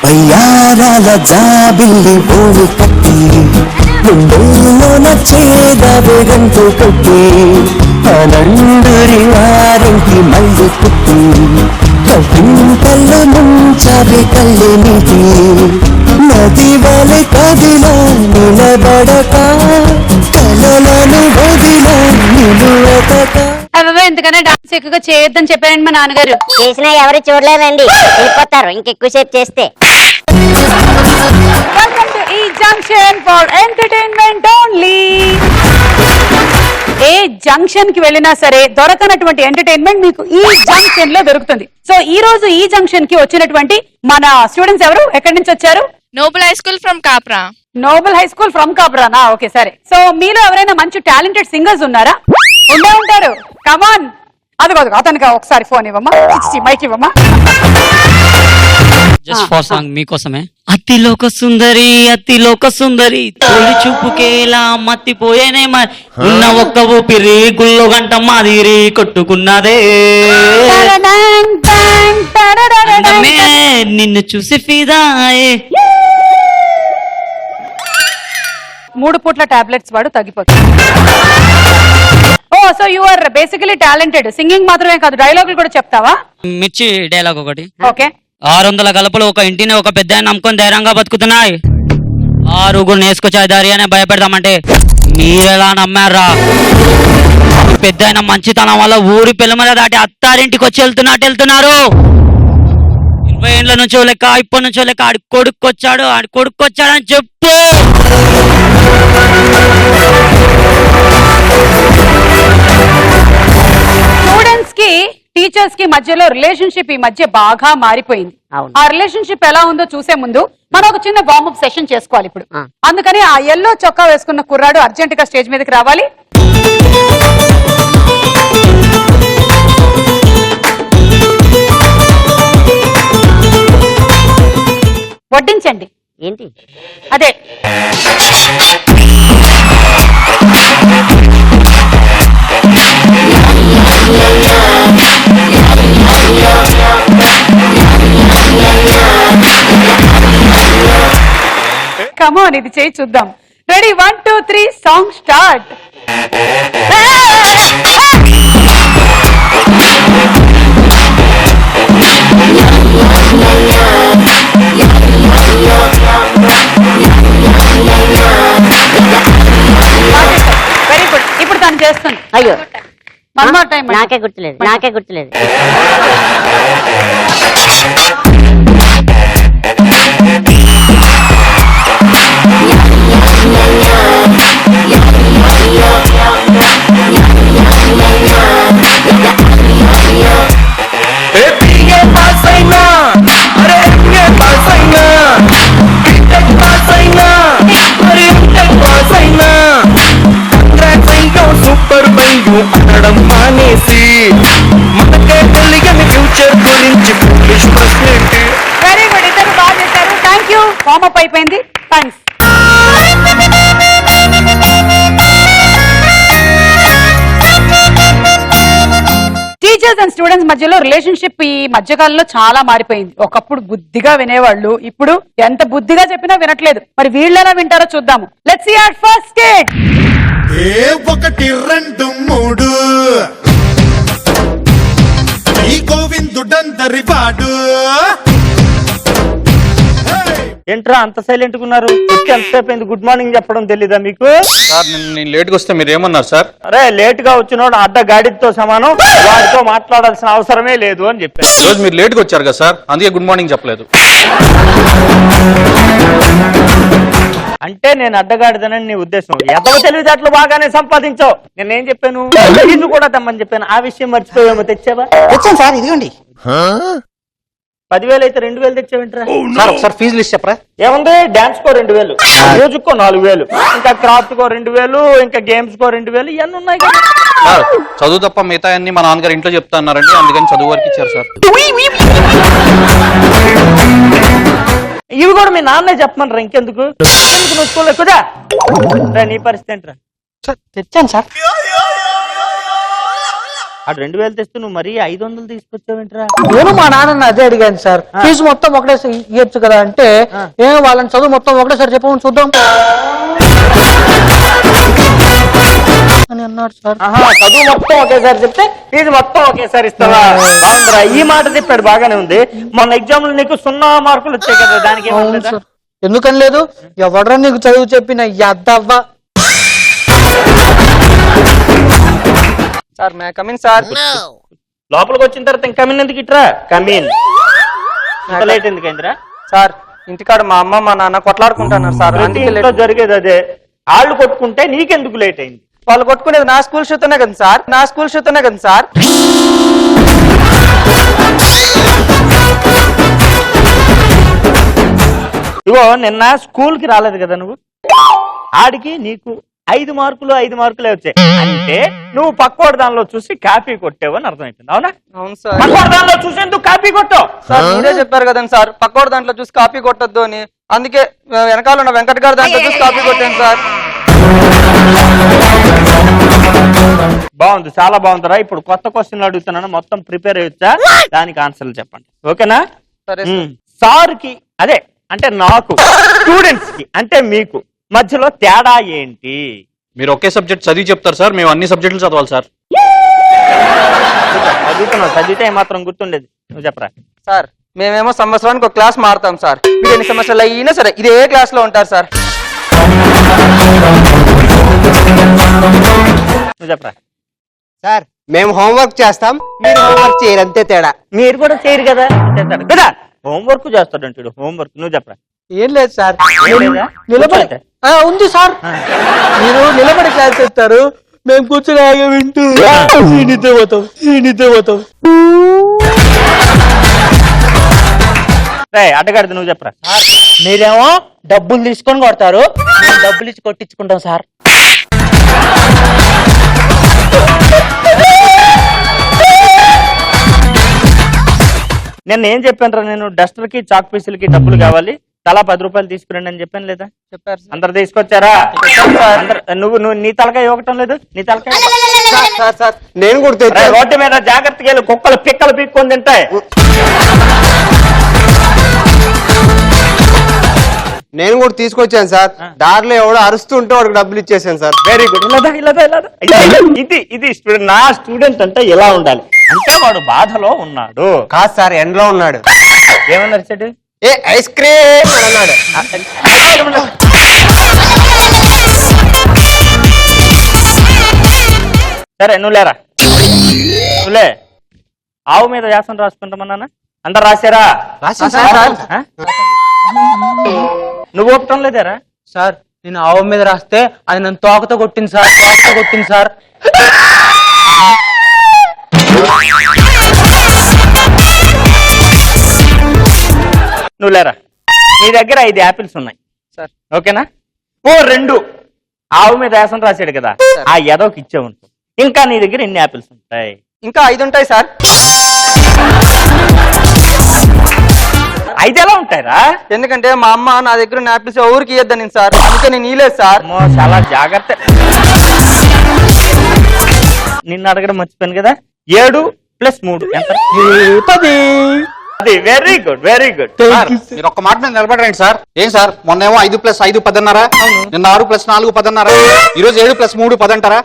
అయ్యారాల జాబిల్లి భూమి కట్టి గుండెల్లోన చేదవెగంతు కొట్టి అనందురి వారింటి మళ్ళీ పుట్టి కళ్ళు ముంచవి కళ్ళు నీటి నది వలె కదిలా నిలబడక కలలను వదిలా నిలువక. ఎందుకనే డాన్స్ ఎక్కువగా చేయొద్దని చెప్పారండి మా నాన్నగారు. చేసినా ఎవరు చూడలేదండి, వెళ్ళిపోతారు ఇంకెక్కువసేపు చేస్తే. ఈ junction for entertainment only. A junction కి వెళ్ళినా సరే దొరకనటువంటి ఎంటర్టైన్మెంట్ మీకు ఈ జంక్షన్ లో దొరుకుతుంది. సో ఈ రోజు ఈ జంక్షన్ కి వచ్చినటువంటి మన స్టూడెంట్స్ ఎవరు, ఎక్కడి నుంచి వచ్చారు? Noble high school from Kapra. Noble high school from కాప్రానా? ఓకే సరే. సో మీలో ఎవరైనా మంచి టాలెంటెడ్ సింగర్స్ ఉన్నారా? ఉండే ఉంటారు. కమాన్, అదిగో అతనికి ఒకసారి ఫోన్ ఇవ్వమ్మా, మైక్ ఇవ్వమ్మా. జస్ట్ ఫర్ సాంగ్ మీకోసమే. అతిలోక సుందరి తోలి చూపుకేలా మత్తిపోయేనే ఉన్న ఒక్క ఊపిరి గుల్లో గంట మాదిరి కొట్టుకున్నదే నిన్ను చూసి ఫిదాయే. 3 పూట్ల టాబ్లెట్స్ వాడు తగ్గిపోతుంది. Oh so you are basically talented. Singing మాత్రమే కాదు, డైలాగులు కూడా చెప్తావా? మిర్చి డైలాగ్ ఒకటి. ఓకే. 600 గలపలు ఒక ఇంటిని ఒక పెద్ద నమ్ముకొని ధైర్యంగా బతుకుతున్నాయి. 6 నేసుకొచ్చాయి దారి అనే భయపెడతామంటే మీరెలా నమ్మారా? పెద్ద మంచితనం వల్ల ఊరి పిల్లమల దాటి అత్తారింటికి వచ్చి వెళ్తున్నారు. 20 ఏళ్ళ నుంచో లెక్క, ఇప్పటి నుంచో లెక్క ఆడి కొడుకొచ్చాడని చెప్పు. స్టూడెంట్స్ కి టీచర్స్ కి మధ్యలో రిలేషన్షిప్ ఈ మధ్య బాగా మారిపోయింది. ఆ రిలేషన్షిప్ ఎలా ఉందో చూసే ముందు మనం ఒక చిన్న వార్మప్ సెషన్ చేసుకోవాలి ఇప్పుడు. అందుకని ఆ ఎల్లో చొక్కా వేసుకున్న కుర్రాడు అర్జెంట్ గా స్టేజ్ మీదకి రావాలి. వడ్డించండి. ఏంటి అదే కమాన్, ఇది చేయి చూద్దాం. Ready, 1 2 3 song start. Very good. ఇప్పుడు తను చేస్తుంది. అయ్యో వన్ మోర్ టైం. నాకే గుర్తులేదు. సూపర్ బయ్యూ అనడం మానేసి మనకే తెలియని ఫ్యూచర్ గురించి ఫులిష్ ప్రశ్నేంటి. వెరీ గుడ్, ఇద్దరు బాగా చేశారు. Thank you. వార్మప్ అయిపోయింది. థ్యాంక్స్. టీచర్స్ అండ్ స్టూడెంట్స్ మధ్యలో రిలేషన్షిప్ ఈ మధ్యకాలంలో చాలా మారిపోయింది. ఒకప్పుడు బుద్ధిగా వినేవాళ్ళు, ఇప్పుడు ఎంత బుద్ధిగా చెప్పినా వినట్లేదు. మరి వీళ్ళు ఎలా వింటారో చూద్దాము. Let's see our first stage. 1 2 3 ఈ గోవిందుడందరి వాడు. ఏంట్రా అంత సైలెంట్ గా ఉన్నారు? ఎంతసేపు గుడ్ మార్నింగ్ చెప్పడం తెలీదా మీకు? సార్ నేను లేట్ గా వస్తే మీరు ఏమన్నారు సార్? అరే లేట్ గా వచ్చినోడు అడ్డ గాడితో సమానం, వాడితో మాట్లాడాల్సిన అవసరమే లేదు అని చెప్పారు. రోజు మీరు లేట్ గా వచ్చారు కదా సార్, అందుకే గుడ్ మార్నింగ్ చెప్పలేదు. అంటే నేను అడ్డగాడిదనని నీ ఉద్దేశం. ఎదవ తెలివితేటలు బాగానే సంపాదించావు. నేనేం చెప్పాను? ఫీజు కూడా తెమ్మని చెప్పాను. ఆ విషయం మర్చిపోయేమో. తెచ్చావా? వచ్చాను సార్, ఇదిగోండి. 10,000 అయితే 2,000 తెచ్చావేంట్రా? సార్ ఒకసారి ఫీజు లిస్ట్ చెప్పరా? ఏముంది, డాన్స్ కో 2,000, మ్యూజిక్ కో 4,000, ఇంకా క్రాఫ్ట్ కో 2,000, ఇంకా గేమ్స్ కో 2,000, ఇవన్నీ ఉన్నాయి కదా. సార్ చదువు తప్ప మిగతా అన్ని మా నాన్నగారు ఇంట్లో చెప్తా అన్నారండి, అందుకని చదువు వరకు ఇచ్చారు సార్. ఇవి కూడా మీ నాన్నే చెప్పమనరా, ఇంకెందుకు నువ్వు స్కూల్లో కుదా నీ పరిస్థితి ఏంట్రా? తెచ్చాను సార్. అటు 2,000 తెస్తూ నువ్వు మరీ 500 తీసుకొచ్చావేంట్రా? నేను మా నాన్న అదే అడిగాను సార్, ఫీజు మొత్తం ఒకటేసారి ఇవ్వచ్చు కదా అంటే, వాళ్ళని చదువు మొత్తం ఒకటేసారి చెప్పమని చూద్దాం అని అన్నాడు సార్. చదువు మొత్తం ఒకేసారి చెప్తే ఫీజు మొత్తం ఒకేసారి ఇస్తావా? బాగుందిరా, ఈ మాట చెప్పాడు, బాగానే ఉంది. మొన్న ఎగ్జామ్ లో నీకు 0 మార్కులు వచ్చాయి కదా, దానికి ఏమన్నా? ఎందుకని లేదు, ఎవడరా నీకు చదువు చెప్పిన యద్దవ్వ. Sir may come in sir. లోపలికి వచ్చిన తర్వాత ఇంకా కమిన్ ఎందుకు ఇట్రా? Come in late ఎందుకైందిరా? సార్ ఇంటికాడ మా అమ్మ మా నాన్న కొట్లాడుకుంటున్నారు సార్, ప్రతి ఇంట్లో జరిగేది అదే. వాళ్ళు కొట్టుకుంటే నీకెందుకు లేట్ అయింది? వాళ్ళు కొట్టుకునేది నా స్కూల్ షూతోనే కదా సార్, నా స్కూల్ షూతోనే కదా సార్. ఇగో నిన్న స్కూల్ కి రాలేదు కదా నువ్వు, ఆడికి నీకు 5 మార్కులు 5 మార్కులే వచ్చాయి అంటే నువ్వు పక్కోడి దానిలో చూసి కాపీ కొట్టావు అని అర్థమైంది, అవునా? అవును సార్. పక్కోడి దానిలో చూసి ఎందుకు కాపీ కొట్టావు? సార్ మీరే చెప్పారు కదండి సార్, పక్కోడి దాంట్లో చూసి కాపీ కొట్టద్దు అని, అందుకే వెనకాల ఉన్న వెంకట్ గారి దాంట్లో చూసి కాపీ కొట్టాను సార్. బాగుంది, చాలా బాగుందిరా. ఇప్పుడు కొత్త క్వశ్చన్లు అడుగుతున్నాను, మొత్తం ప్రిపేర్ అయ్యొచ్చా? దానికి ఆన్సర్లు చెప్పండి, ఓకేనా? సరే సార్ కి అదే అంటే నాకు, స్టూడెంట్స్ కి అంటే మీకు మధ్యలో తేడా ఏంటి? మీరు ఒకే సబ్జెక్ట్ చదివి చెప్తారు సార్, మేము అన్ని సబ్జెక్టులు చదవాలి సార్. చదువుతున్నావు, చదివితే ఏమాత్రం గుర్తుండేది, నువ్వు చెప్పరా? సార్ మేమేమో సంవత్సరానికి ఒక క్లాస్ మారుతాం సార్, మీరు ఎన్ని సంవత్సరాలు అయినా సరే ఇదే క్లాస్ లో ఉంటారు సార్. నువ్వు చెప్పరా? సార్ మేము హోంవర్క్ చేస్తాం, మీరు హోంవర్క్ చేయరు, అంతే తేడా. మీరు కూడా చేయరు కదా, కదా హోంవర్క్ చేస్తాడంటాడు. హోంవర్క్ నువ్వు చెప్పరా? ఏం లేదు సార్, లేదా? నిలబడి ఉంది సార్, మీరు నిలబడి క్లాస్ చేస్తారు, మేము కూర్చొని ఆగే వింటూ నిద్రపోతాం నిద్రపోతాం. అడ్డగాడిది నువ్వు చెప్పరా? మీరేమో డబ్బులు తీసుకొని కొడతారు, మేము డబ్బులు ఇచ్చి కొట్టించుకుంటాం సార్. నేను ఏం చెప్పాను, నేను డస్టర్ కి చాక్ పీసులకి డబ్బులు కావాలి, తలా 10 రూపాయలు తీసుకురండి అని చెప్పాను లేదా? చెప్పారు అందరు తీసుకొచ్చారా? నువ్వు నీ తలకాయ ఇవ్వటం లేదు, నీ తలకాయ. సార్ సార్ నేను కూడా తెచ్చా. రోడ్డు మీద జాగ్రత్తగా వెళ్ళి కుక్కలు పిక్కలు పీక్కొని తింటాయి. నేను కూడా తీసుకొచ్చాను సార్, దారిలో ఎవడో అరుస్తుంటే వాడికి డబ్బులు ఇచ్చేసాను సార్. Very good. ఇది స్టూడెంట్, నా స్టూడెంట్ అంటే ఎలా ఉండాలి అంటే వాడు బాధలో ఉన్నాడు. కాదు సార్, ఎండలో ఉన్నాడు. ఏమన్నారు చెడు? ఏ ఐస్ క్రీమ్ అన్నాడు. సరే నువ్వు లేరా, నువ్వులే. ఆవు మీద వ్యాసం రాసుకుంటామన్నా అందరు రాశారా? ఆ? నువ్వు ఒప్పటం లేదారా? సార్ నేను ఆవు మీద రాస్తే అది నన్ను తోకతో కొట్టింది సార్, తోకతో కొట్టింది సార్. నువ్వు లేరా, నీ దగ్గర 5 యాపిల్స్ ఉన్నాయి సార్, ఓకేనా? 2 ఆవు మీద వ్యాసం రాశాడు కదా, ఆ ఎదోకి ఇచ్చే ఉంటుంది. ఇంకా నీ దగ్గర ఎన్ని యాపిల్స్ ఉంటాయి? ఇంకా 5 ఉంటాయి సార్. 5 ఎలా ఉంటాయిరా? ఎందుకంటే మా అమ్మ నా దగ్గర యాపిల్స్ ఊరికి ఇయ్యద్దని సార్, అందుకే నేను ఇయ్యలేదు సార్. చాలా జాగ్రత్త. నిన్ను అడగడం మర్చిపోయాను కదా. 7 + 3 ఎంత? 10. అది వెరీ గుడ్, వెరీ గుడ్. మీరు ఒక్క మాట మీద నిలబడరండి సార్. ఏం సార్, మొన్నేమో 5 + 5 10 అన్నారా, నిన్న 6 + 4 10 అన్నారా, ఈ రోజు 7 + 3 10 అంటారా?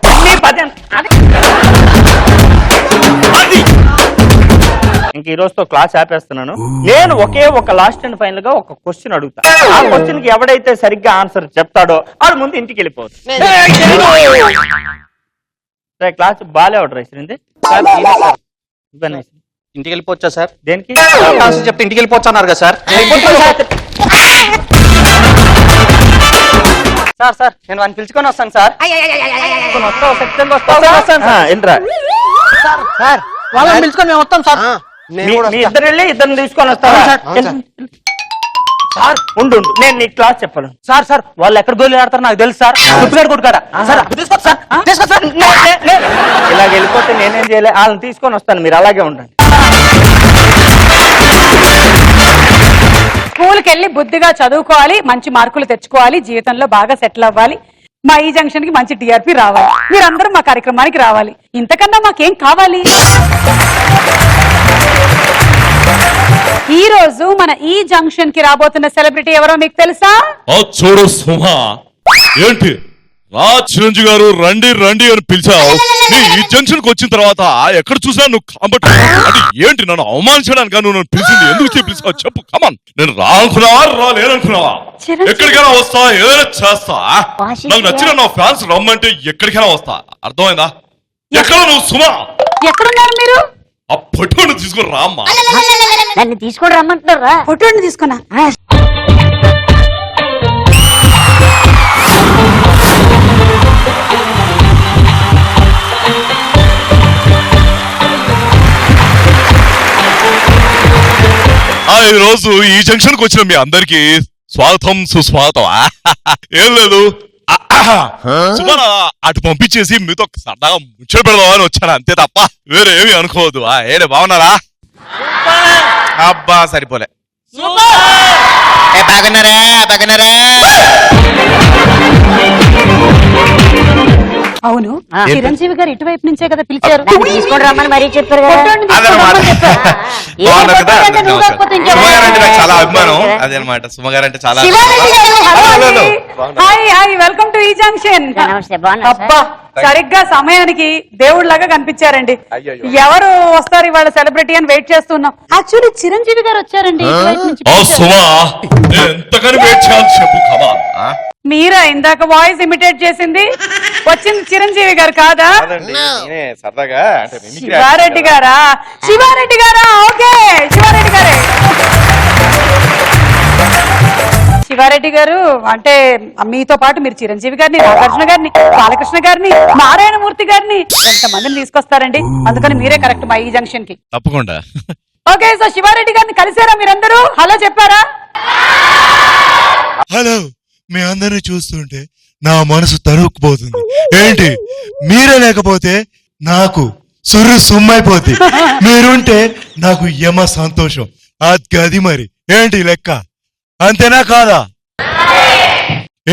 ఇంక ఈ రోజుతో క్లాస్ ఆపేస్తున్నాను. నేను ఒకే ఒక లాస్ట్ అండ్ ఫైనల్ గా ఒక క్వశ్చన్ అడుగుతా. ఆ క్వశ్చన్ కి ఎవడైతే సరిగ్గా ఆన్సర్ చెప్తాడో ఆడు ముందు ఇంటికి వెళ్ళిపోవచ్చు. క్లాస్ బాలే ఆర్డర్ వేసింది. ఇంటికి వెళ్ళిపోవచ్చా సార్? దేనికి చెప్తే ఇంటికి వెళ్ళిపోవచ్చు అన్నారు కదా సార్. సార్ సార్ నేను వాడిని పిలుచుకొని వస్తాను సార్. ఏంట్రా సార్ వాళ్ళని పిలుచుకొని మేము వస్తాం సార్. నేను కూడా మీ వస్తా. ఇద్దరు వెళ్ళి ఇద్దరిని తీసుకొని వస్తారా? అవును సార్. సార్ ఉండు నేను నీ క్లాస్ చెప్పాను. సార్ వాళ్ళు ఎక్కడ గోళీ ఆడతారు నాకు తెలుసు సార్. గుర్తుగాడు కొట్టుకాడా సార్ తీసుకో సార్ తీసుకో సార్. ఇలాగ వెళ్ళిపోతే నేనేం చేయలే, వాళ్ళని తీసుకొని వస్తాను, మీరు అలాగే ఉండండి. స్కూల్కి వెళ్ళి బుద్ధిగా చదువుకోవాలి, మంచి మార్కులు తెచ్చుకోవాలి, జీవితంలో బాగా సెటిల్ అవ్వాలి, మా ఈ జంక్షన్ కి మంచి టీఆర్పీ రావాలి, మీరందరూ మా కార్యక్రమానికి రావాలి. ఇంతకన్నా మాకేం కావాలి? ఈ రోజు మన ఈ జంక్షన్ కి రాబోతున్న సెలబ్రిటీ ఎవరో మీకు తెలుసా? చూడు సుమా, ఏంటి రా చిరంజీవి గారు రండి రండి అని పిలిచావు. నీ ఈ జంక్షన్ కి వచ్చిన తర్వాత ఎక్కడ చూసినా నువ్వు కాబట్టి అది ఏంటి నన్ను అవమానించడానికి నువ్వు నన్ను పిలిచింది ఎందుకు పిలిచావు చెప్పు. కమాన్, నేను రానుకున్నావా రాలేననుకున్నావా? ఎక్కడికైనా వస్తా, ఏదైనా చేస్తా. నాకు నచ్చిన నా ఫ్యాన్స్ రమ్మంటే ఎక్కడికైనా వస్తా, అర్థమైందా? ఎక్కడ నువ్వు సుమా? ఎక్కడున్నారు మీరు? ఆ పట్టుకొని తీసుకుని రామ్మా. నన్ను తీసుకొని రమ్మంటున్నారా? ఫోటోని తీసుకున్నా. ఈ రోజు ఈ జంక్షన్ కి వచ్చిన మీ అందరికి స్వాగతం సుస్వాగతం. ఏం లేదు, సుమారు అటు పంపించేసి మీతో సరదాగా ముచ్చట పెడదామని వచ్చాను అంతే తప్ప వేరే ఏమి అనుకోవద్దు. ఏడే బాగున్నారా? అబ్బా సరిపోలే. బాగున్నారా బాగున్నారా? అవును, చిరంజీవి గారు ఇటువైపు నుంచే కదా పిలిచారు. నన్ను తీసుకొని రమ్మని మరీ చెప్పారు కదా. ఫోటోని తీసుకొని రమ్మని చెప్పారు. బాగున్నారు కదా? నువ్వు కాకపోతే ఇంకెవరు? సుమగారంటే నాకు చాలా అభిమానం. అదనమాట, సుమగారంటే చాలా శివారెడ్డి గారు, hello హలో, అండి. Hello. Hi hi, welcome to ఈ జంక్షన్. నమస్తే, బాగున్నా అబ్బా, సరిగ్గా సమయానికి దేవుళ్ళగా కనిపించారండి. ఎవరు వస్తారు ఇవాళ సెలబ్రిటీ అని వెయిట్ చేస్తున్నాం. యాక్చువల్లీ చిరంజీవి గారు వచ్చారండి ఇటువైపు నుంచి పిలిచారు. సుమా, నేను ఎంతకని వెయిట్ చేయాలి చెప్పు. కమాన్. మీరా ఇందాక వాయిస్ ఇమిటేట్ చేసింది? వచ్చింది చిరంజీవి గారు కాదా? సరదాగా శివారెడ్డి గారా? శివారెడ్డి గారా? ఓకే, శివారెడ్డి గారే. శివారెడ్డి గారు అంటే మీతో పాటు మీరు చిరంజీవి గారిని, నాగార్జున గారిని, బాలకృష్ణ గారిని, నారాయణమూర్తి గారిని ఎంతమందిని తీసుకొస్తారండి. అందుకని మీరే కరెక్ట్ మా ఈ జంక్షన్ కి. తప్పకుండా. ఓకే, సో శివారెడ్డి గారిని కలిసారా మీరందరూ? హలో చెప్పారా? హలో, మీ అందరిని చూస్తుంటే నా మనసు తరుక్కుపోతుంది. ఏంటి మీరే లేకపోతే నాకు సుర్రు సుమ్మైపోద్ది, మీరుంటే నాకు యమ సంతోషం. అది మరి ఏంటి లెక్క, అంతేనా కాదా?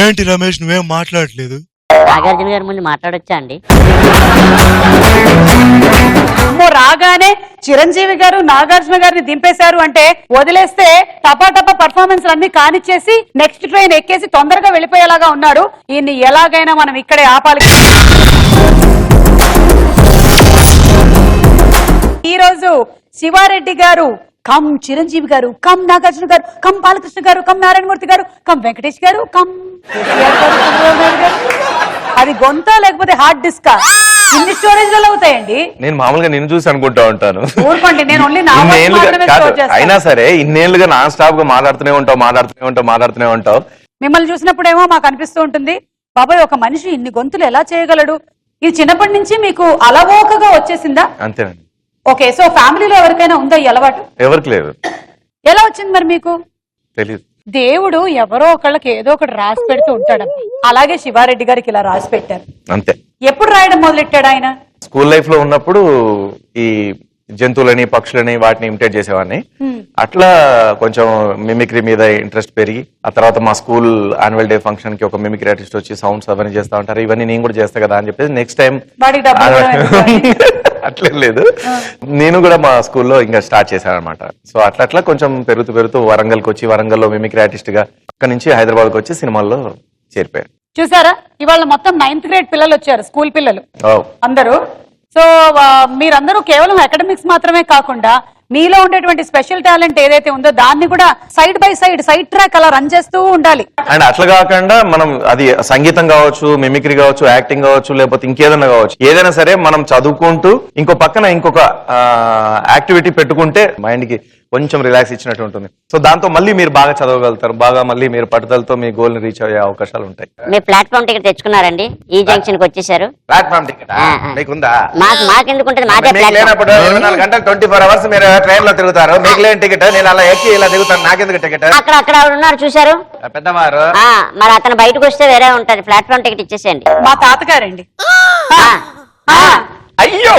ఏంటి రమేష్ నువ్వేం మాట్లాడట్లేదు? నాగార్జున గారి ముందు మాట్లాడొచ్చా అండి? అమ్మో, రాగానే చిరంజీవి గారు నాగార్జున గారిని దింపేశారు అంటే వదిలేస్తే టపా టపా పర్ఫార్మెన్స్ అన్ని కానిచ్చేసి నెక్స్ట్ ట్రైన్ ఎక్కేసి తొందరగా వెళ్ళిపోయేలాగా ఉన్నాడు. ఈయన్ని ఎలాగైనా మనం ఇక్కడే ఆపాలి. ఈ రోజు శివారెడ్డి గారు కమ్ చిరంజీవి గారు, కమ్ నాగార్జున గారు, కమ్ బాలకృష్ణ గారు, కమ్ నారాయణమూర్తి గారు, కమ్ వెంకటేష్ గారు, కమ్ కేసీఆర్ గారు, చంద్రబాబు నాయుడు గారు. అది గొంత లేకపోతే హార్డ్ డిస్కా? ఇన్ని స్టోరేజ్ లో అవుతాయండి. నేను మామూలుగా నిన్ను చూసి అనుకుంటా ఉంటాను. ఊరుకోండి, నేను ఓన్లీ నా వర్క్ మాత్రమే స్టోర్ చేస్తాను. అయినా సరే ఇన్నేళ్లుగా నాన్ స్టాప్ గా మాట్లాడుతూనే ఉంటావు. మిమ్మల్ని చూసినప్పుడేమో మాకు అనిపిస్తూ ఉంటుంది, బాబాయ్ ఒక మనిషి ఇన్ని గొంతులు ఎలా చేయగలడు? ఇది చిన్నప్పటి నుంచి మీకు అలవోకగా వచ్చేసిందా? అంతేనండి. ఓకే, సో ఫ్యామిలీలో ఎవరికైనా ఉందా ఈ అలవాటు? ఎవరికి లేదు. ఎలా వచ్చింది మరి మీకు? తెలియదు. దేవుడు ఎవరో ఒకళ్ళకి ఏదో ఒకటి రాసి పెడుతూ ఉంటాడు. అలాగే శివారెడ్డి గారికి ఇలా రాసి పెట్టారు. అంతే. ఎప్పుడు రాయడం మొదలెట్టాడు ఆయన? స్కూల్ లైఫ్ లో ఉన్నప్పుడు ఈ జంతువులని పక్షులని వాటిని ఇమిటేట్ చేసేవాడిని. అట్లా కొంచెం మిమిక్రీ మీద ఇంట్రెస్ట్ పెరిగి ఆ తర్వాత మా స్కూల్ యాన్యువల్ డే ఫంక్షన్ కి ఒక మిమిక్రీ ఆర్టిస్ట్ వచ్చి సౌండ్స్ అవన్నీ చేస్తా ఉంటారు. ఇవన్నీ నేను కూడా చేస్తా కదా అని చెప్పేసి నెక్స్ట్ టైం అట్లే లేదు, నేను కూడా మా స్కూల్లో ఇంకా స్టార్ట్ చేశాను అనమాట. సో అట్లా కొంచెం పెరుగుతూ వరంగల్కి వచ్చి వరంగల్లో మిమిక్రీ ఆర్టిస్ట్ గా అక్కడి నుంచి హైదరాబాద్కి వచ్చి సినిమాల్లో చేరిపోయాను. చూసారా, ఇవాళ మొత్తం 9th గ్రేడ్ పిల్లలు వచ్చారు, స్కూల్ పిల్లలు అందరూ. సో మీరందరూ కేవలం అకాడమిక్స్ మాత్రమే కాకుండా మీలో ఉండేటువంటి స్పెషల్ టాలెంట్ ఏదైతే ఉందో దాన్ని కూడా సైడ్ బై సైడ్ ట్రాక్ అలా రన్ చేస్తూ ఉండాలి. అండ్ అట్లా కాకుండా మనం అది సంగీతం కావచ్చు, మిమిక్రీ కావచ్చు, యాక్టింగ్ కావచ్చు, లేకపోతే ఇంకేదైనా కావచ్చు, ఏదైనా సరే మనం చదువుకుంటూ ఇంకో పక్కన ఇంకొక యాక్టివిటీ పెట్టుకుంటే మైండ్ కి కొంచెం రిలాక్స్ ఇచ్చినట్టు ఉంటుంది. సో దాంతో మళ్ళీ మీరు బాగా చదవగలుగుతారు, బాగా మళ్ళీ మీరు పట్టుదలతో మీ గోల్ ని రీచ్ అయ్యే అవకాశాలు ఉంటాయి. మీరు ప్లాట్ఫామ్ టికెట్ తెచ్చుకున్నారండి, ఈ జంక్షన్ కి వచ్చేసారు. ప్లాట్ఫామ్ టికెట్ మీకుందా? మాకెందుకు ఉంటుంది, మాదే మీకు లేనప్పుడు 24 గంటలు 24 అవర్స్ మీరు ట్రైన్ లో తిరుగుతారు, మీకు లేని టికెట్ నేను అలా ఎక్కి ఇలా దిగుతాను, నాకెందుకు టికెట్? అక్కడ ఉన్నారు చూసారు పెద్దవారు. మరి అతను బయటకు వస్తే వేరే ఉంటది, ప్లాట్ఫామ్ టికెట్ ఇచ్చేసేయండి. మా తాతగారండి. అయ్యో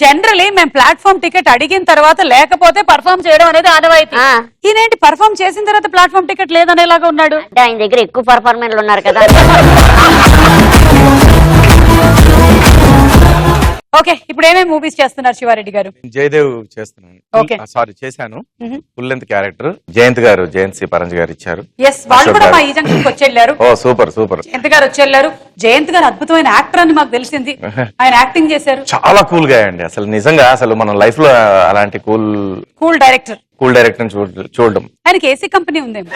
జనరలీ మేము ప్లాట్ఫామ్ టికెట్ అడిగిన తర్వాత లేకపోతే పర్ఫామ్ చేయడం అనేది ఆనవాయితీ. ఈయనేంటి పర్ఫామ్ చేసిన తర్వాత ప్లాట్ఫామ్ టికెట్ లేదనేలాగా ఉన్నాడు? అంటే ఆయన దగ్గర ఎక్కువ పర్ఫార్మెన్లు ఉన్నారు కదా. ఓకే, ఇప్పుడు ఏమేమి మూవీస్ చేస్తున్నారు శివారెడ్డి గారు? జయదేవ్ చేస్తున్నాను, Okay. సారీ చేశాను. Full length character Jayant C Paranjee గారు ఇచ్చారు. ఎస్, వాళ్ళు కూడా మా ఈ జంక్షన్ కి వచ్చి ఓ సూపర్ సూపర్. జయంత్ గారు వచ్చి జయంత్ గారు అద్భుతమైన యాక్టర్ అని మాకు తెలిసింది, ఆయన యాక్టింగ్ చేశారు. చాలా కూల్ గా అండి, అసలు నిజంగా అసలు మన లైఫ్ లో అలాంటి కూల్ డైరెక్టర్ చూడడం. ఆయనకి ఏసీ కంపెనీ ఉందేమో.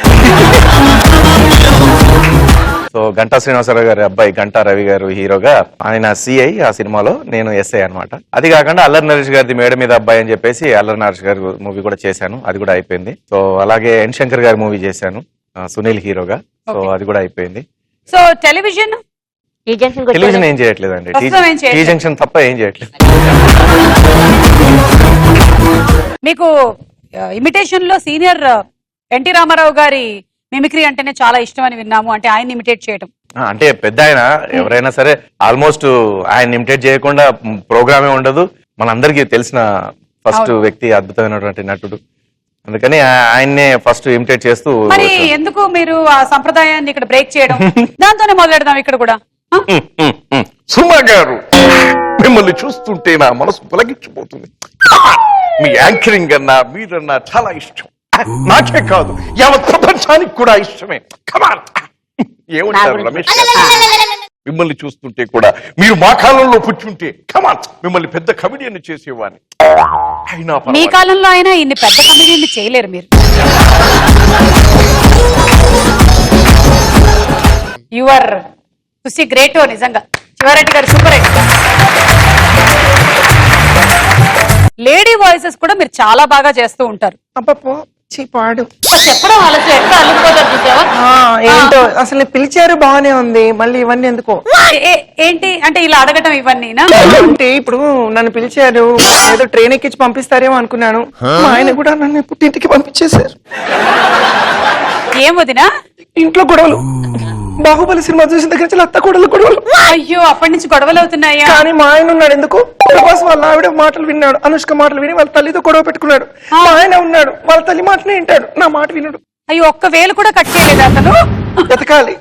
సో గంటా శ్రీనివాసరావు గారి అబ్బాయి గంటా రవి గారు హీరోగా, ఆయన సిఐ ఆ సినిమాలో, నేను ఎస్ఐ అన్నమాట. అది కాకుండా అల్లరి నరేష్ గారిది మేడ మీద అబ్బాయి అని చెప్పేసి అల్లరి నరేష్ గారి మూవీ కూడా చేశాను, అది కూడా అయిపోయింది. సో అలాగే ఎన్ శంకర్ గారి మూవీ చేశాను సునీల్ హీరోగా, సో అది కూడా అయిపోయింది. సో టెలివిజన్ ఏం చేయట్లేదండి, టీ జంక్షన్ తప్ప ఏం చేయట్లేదు. మీకు ఇమిటేషన్ లో సీనియర్ ఎన్టీ రామారావు గారి మిమిక్రీ అంటేనే చాలా ఇష్టం అని విన్నాము, అంటే ఆయన ఇమిటేట్ చేయడం. అంటే పెద్ద ఆయన ఎవరైనా సరే ఆల్మోస్ట్ ఆయన ఇమిటేట్ చేయకుండా ప్రోగ్రామే ఉండదు, మనందరికీ తెలిసిన ఫస్ట్ వ్యక్తి, అద్భుతమైనటువంటి నటుడు. అందుకని ఆయన్నే ఫస్ట్ ఇమిటేట్ చేస్తూ. మరి ఎందుకు మీరు ఆ సంప్రదాయాన్ని ఇక్కడ బ్రేక్ చేయడం? దాంతోనే మొదలెడదాం ఇక్కడ కూడా. సుమా గారు, మిమ్మల్ని చూస్తుంటే నా మనసు పులకించిపోతుంది. మీ యాంకరింగ్ అన్నా మీరన్నా చాలా ఇష్టం, నాకే కాదు యావత్ ప్రపంచానికి కూడా ఇష్టమే. ఏమంటారు రమేష్ గారు? మిమ్మల్ని చూస్తుంటే కూడా మీరు మా కాలంలో పుచ్చుంటే కమాన్ మిమ్మల్ని పెద్ద కమిడియన్ చేసేవాడిని. మీ కాలంలో అయినా ఇన్ని పెద్ద కమిడియన్ చేయలేరు మీరు. యు ఆర్ ఖుషి గ్రేట్. నిజంగా శివారెడ్డి గారు సూపర్. లేడీ వాయిసెస్ కూడా మీరు చాలా బాగా చేస్తూ ఉంటారు. పాడు చెప్పడం ఆలోచన ఎంత అల్లుకుపోతారు చూసావా? ఏంటో అసలు పిలిచారు బాగానే ఉంది, మళ్ళీ ఇవన్నీ ఎందుకో. ఏంటి అంటే ఇలా అడగటం ఇవన్నీ? అంటే ఇప్పుడు నన్ను పిలిచారు, ఏదో ట్రైన్ ఎక్కించి పంపిస్తారేమో అనుకున్నాను, మా ఆయన కూడా నన్ను పుట్టింటికి పంపించేశారు. ఏం వదినా? ఇంట్లో గొడవలు, బాహుబలి సినిమా చూసిన దగ్గర నుంచి అత్త గొడవలు. అయ్యో, అప్పటి నుంచి గొడవలు అవుతున్నాయా? కానీ మా ఆయన ఉన్నాడు, ఎందుకు ప్రభాస్ వాళ్ళ ఆవిడ మాటలు విన్నాడు, అనుష్క మాటలు విని వాళ్ళ తల్లితో గొడవ పెట్టుకున్నాడు. మా ఆయన ఉన్నాడు, వాళ్ళ తల్లి మాటనే వింటాడు, నా మాట వినడు. అయ్యో, ఒక్క వేలు కూడా కట్ చేయలేదు అతను. ఎతకాలి.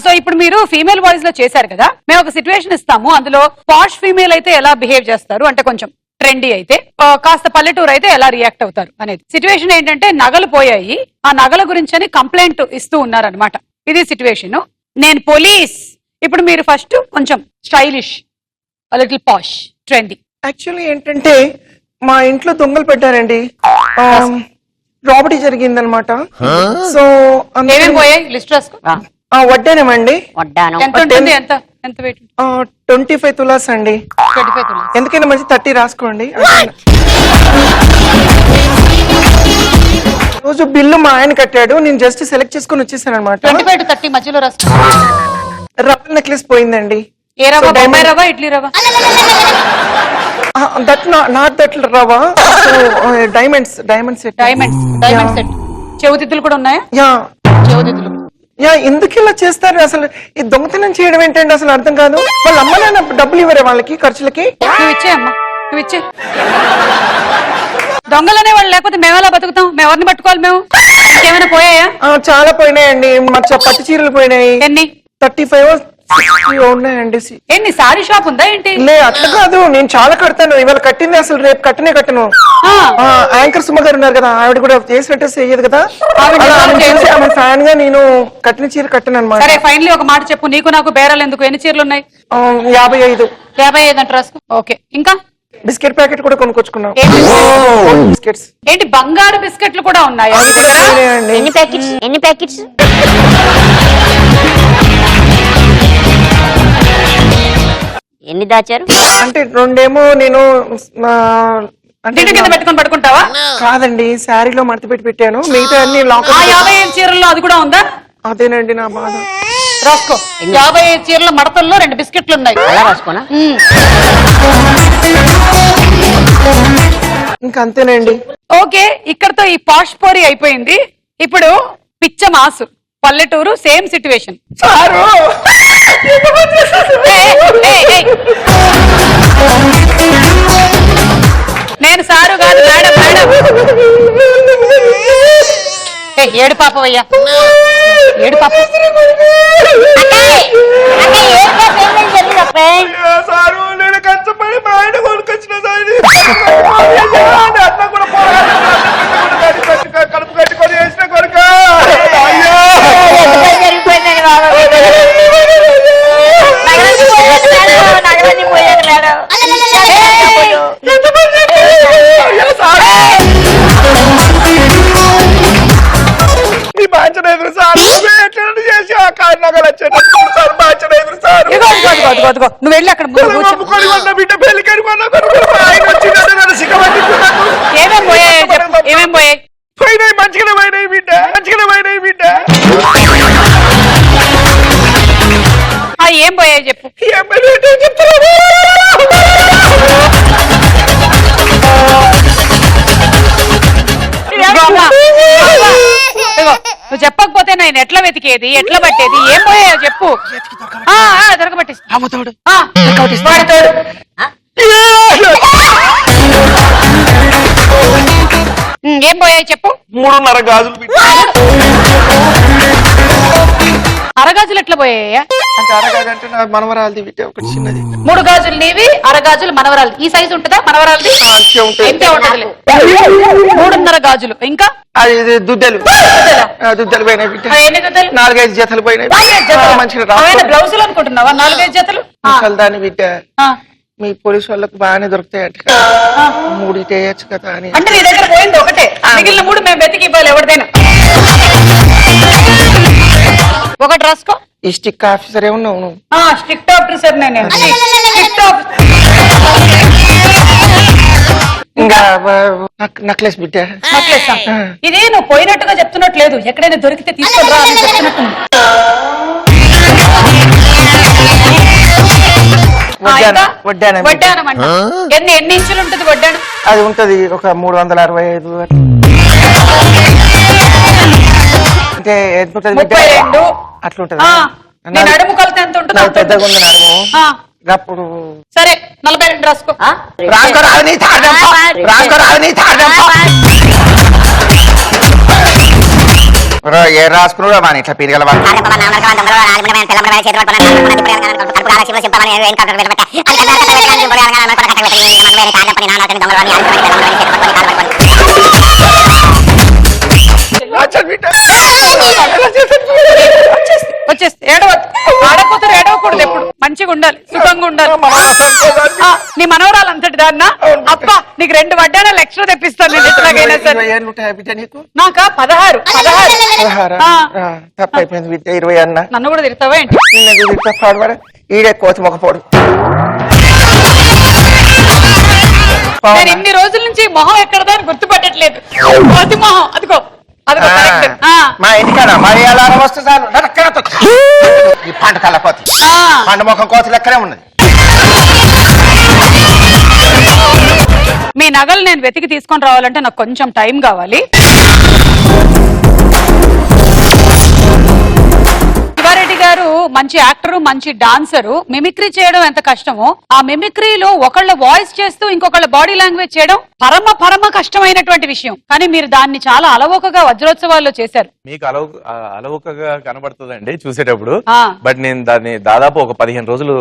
సో ఇప్పుడు మీరు ఫీమేల్ వాయిస్ లో చేశారు కదా, మేము ఒక సిచ్యువేషన్ ఇస్తాము, అందులో పాష్ ఫీమేల్ అయితే ఎలా బిహేవ్ చేస్తారు, అంటే కొంచెం ట్రెండీ అయితే, కాస్త పల్లెటూరు అయితే ఎలా రియాక్ట్ అవుతారు అనేది. సిచ్యువేషన్ ఏంటంటే నగలు పోయాయి, ఆ నగల గురించి కంప్లైంట్ ఇస్తూ ఉన్నారనమాట. ఇది సిచ్యువేషన్. నేను పోలీస్. ఇప్పుడు మీరు ఫస్ట్ కొంచెం స్టైలిష్, లిటిల్ పాష్, ట్రెండీ. యాక్చువల్లీ ఏంటంటే మా ఇంట్లో దొంగలు పెట్టారండి, రాబరీ జరిగిందనమాట. సో పోయాయి లిస్ట్ రాసుకో. వడ్డానమండి. ఎంత ఉంటుంది? ఎంత వెయిట్? 25 తులాస్ అండి. 25 తులాస్. ఎందుకైనా మంచి 30 రాసుకోండి. రోజు బిల్లు మా ఆయన కట్టాడు, నేను జస్ట్ సెలెక్ట్ చేసుకుని వచ్చేసాను అనమాట. 25 to 30 మధ్యలో రాసుకో. రవ్వ నెక్లెస్ పోయిందండి. ఏ రవ్వ? బొంబాయి రవ్వ, ఇడ్లీ రవ్వ? దట్ నాట్ దట్ రవ్వ. Diamonds set. Diamond set. చెవుదిద్దులు కూడా ఉన్నాయా? యా, చెవుదిద్దులు. ఎందుకు ఇలా చేస్తారు అసలు? ఈ దొంగతనం చేయడం ఏంటండి అసలు అర్థం కాదు. వాళ్ళ అమ్మ నాన్న డబ్బులు ఇవ్వరే వాళ్ళకి ఖర్చులకి? నువ్వు ఇచ్చే అమ్మా, నువ్వు ఇచ్చే. దొంగలనే వాళ్ళు లేకపోతే మేము ఎలా బతుకుతాం? మేము ఎవరిని పట్టుకోవాలి? మేము ఏమైనా పోయాయా? చాలా పోయినాయండి. పట్టు చీరలు పోయినాయి. ఎన్ని? 35 ఉన్నాయండి ఏంటి సారీ షాప్ ఉందా ఏంటి? లే అట్లా కాదు, నేను చాలా కడతాను. ఇవాళ కట్టింది అసలు రేపు కట్టను. యాంకర్ సుమ గారు ఉన్నారు కదా, ఆవిడ కూడా చేసినట్టే చెయ్యదు కదా, ఆమె ఫ్యాన్ గా నేను కట్టిన చీర కట్టను అనమాట. సరే ఫైనలీ ఒక మాట చెప్పు, నీకు నాకు బేరాలు ఎందుకు? ఎన్ని చీరలు ఉన్నాయి? 55. 55 అంటే రాసుకో. ఓకే, ఇంకా బిస్కెట్ ప్యాకెట్ కూడా కొనుక్కొచ్చుకున్నాం. బిస్కెట్స్ ఏంటి బంగారు బిస్కెట్లు కూడా ఉన్నాయా? ఎన్ని ప్యాకెట్స్? ఎన్ని దాచారు? అంటే రెండేమో నేను అంటే కింద పెట్టుకొని పడుకుంటావా? కాదండి, శారీలో మడత పెట్టి పెట్టాను, మిగతా అన్ని లాకర్. 55 చీరల్లో అది కూడా ఉందా? అదేనండి నా బాధ. రాసుకో, 55 చీరల మడతల్లో 2 బిస్కెట్లు ఉన్నాయి. అలా రాసుకోనా? ఇంకా అంతేనండి. ఓకే, ఇక్కడతో ఈ పాష్ పోరి అయిపోయింది. ఇప్పుడు పిచ్చ మాసు పల్లెటూరు సేమ్ సిచ్యువేషన్. నేను సారు కాదు మేడం. ఏడు పాప అయ్యా, ఏడు పాప. సారు నేను కష్టపడి మా ఆయన కొనుకొచ్చిన కడుపు కట్టుకొని వేసిన కొడుక బాంచన ఎదురు సార్ చేసి ఆ కారణాలు వచ్చేటప్పుడు బాంచన ఎదురు సార్. నువ్వు వెళ్ళి అక్కడ బిడ్డ పెళ్లికని ఏమేం పోయాయి? పోయినాయి, మంచిగానే పోయినాయి బిడ్డ, ఏం పోయాయి చెప్పు. నువ్వు చెప్పకపోతే నేను ఎట్లా వెతికేది, ఎట్లా పట్టేది? ఏం పోయాయో చెప్పు. దొరకబట్టి ఏం పోయాయి చెప్పు. 3.5 గాజులు. అరగాజులు ఎట్లా పోయాయా? అంటే అరగాజు అంటే నా మనవరాలది బిడ్డ, ఒకటి చిన్నది. 3 గాజులు నీవి, అరగాజులు మనవరాలది. ఈ సైజు ఉంటుందా మనవరాలది? ఎంతే ఉంటది. 3.5 గాజులు. ఇంకా అది దుద్దలు పోయినాయి బిడ్డ. ఎన్ని దుద్దలు? 4-5 జతలు పోయినాయి. మంచిగా బ్లౌజులు అనుకుంటున్నావా? 4-5 జతలు. దాని బిడ్డ మీ పోలీసు వాళ్ళకు బాగానే దొరుకుతాయట, 3 చేయొచ్చు కదా అని. అంటే నీ దగ్గర పోయింది ఒకటే, మిగిలిన 3 మేము వెతికి ఇవ్వాలి ఎవరిదైనా. ఒకటి రాసుకో. ఈ స్టిక్ ఆఫీసర్ ఏమన్నావు నువ్వు? స్ట్రిక్ట్ ఆఫీసర్ నేను. ఇంకా నక్లెస్ బిడ్డ. నక్లెస్ ఇది నువ్వు పోయినట్టుగా చెప్తున్నట్లేదు, ఎక్కడైనా దొరికితే తీసుకొని రా అని చెప్తున్నట్టుంది. వడ్డానం అంట. ఎన్ని ఇంచులు ఉంటుంది వడ్డానం? అది ఉంటది ఒక 365. అంటే 32 అట్లుంటది. నేను అడుగు కొలత ఎంత ఉంటుంది? పెద్దగా ఉంది నడుము. అప్పుడు సరే 42 రాసుకో. ఏ రాసుకున్నాడు మన ఇట్లా పీరిగల వచ్చేస్తే ఆడకూతురు ఏడవకూడదు, ఎప్పుడు మంచిగా ఉండాలి, సుఖంగా ఉండాలి. నీ మనవరాలు అంతటి దాన్నా? అప్ప నీకు 2 వడ్డానాలు ఎక్స్ట్రా తెప్పిస్తాను నేను ఎట్లాగైనా సరే. నాకా 16. తప్పైపోయింది బిడ్డ. 20 అన్న. నన్ను కూడా తిడతావా ఏంటి? ఈడే కోతి మొక్కపోడు. నేను ఇన్ని రోజుల నుంచి మొహం ఎక్కడదా అని గుర్తుపట్టట్లేదు. కోతి మొహం అదిగో అదిగో. మా ఇంటికాడ మర్యాద వస్తే చాలు ఈ పంట కళ్ళ కోతి, పంట ముఖం కోతి లెక్కనే ఉన్నది. మీ నగలు నేను వెతికి తీసుకొని రావాలంటే నాకు కొంచెం టైం కావాలి. శివారెడ్డి గారు మంచి యాక్టర్, మంచి డాన్సరు, మిమిక్రీ చేయడం ఎంత కష్టమో, ఆ మిమిక్రీలో ఒకళ్ళ వాయిస్ చేస్తూ ఇంకొకళ్ళ బాడీ లాంగ్వేజ్ చేయడం పరమ కష్టమైనటువంటి విషయం. కానీ మీరు దాన్ని చాలా అలవోకగా వజ్రోత్సవాల్లో చేశారు. మీకు అలవోకగా కనబడుతుందండి చూసేటప్పుడు, ఆ. బట్ నేను దాన్ని దాదాపు ఒక 15 రోజులు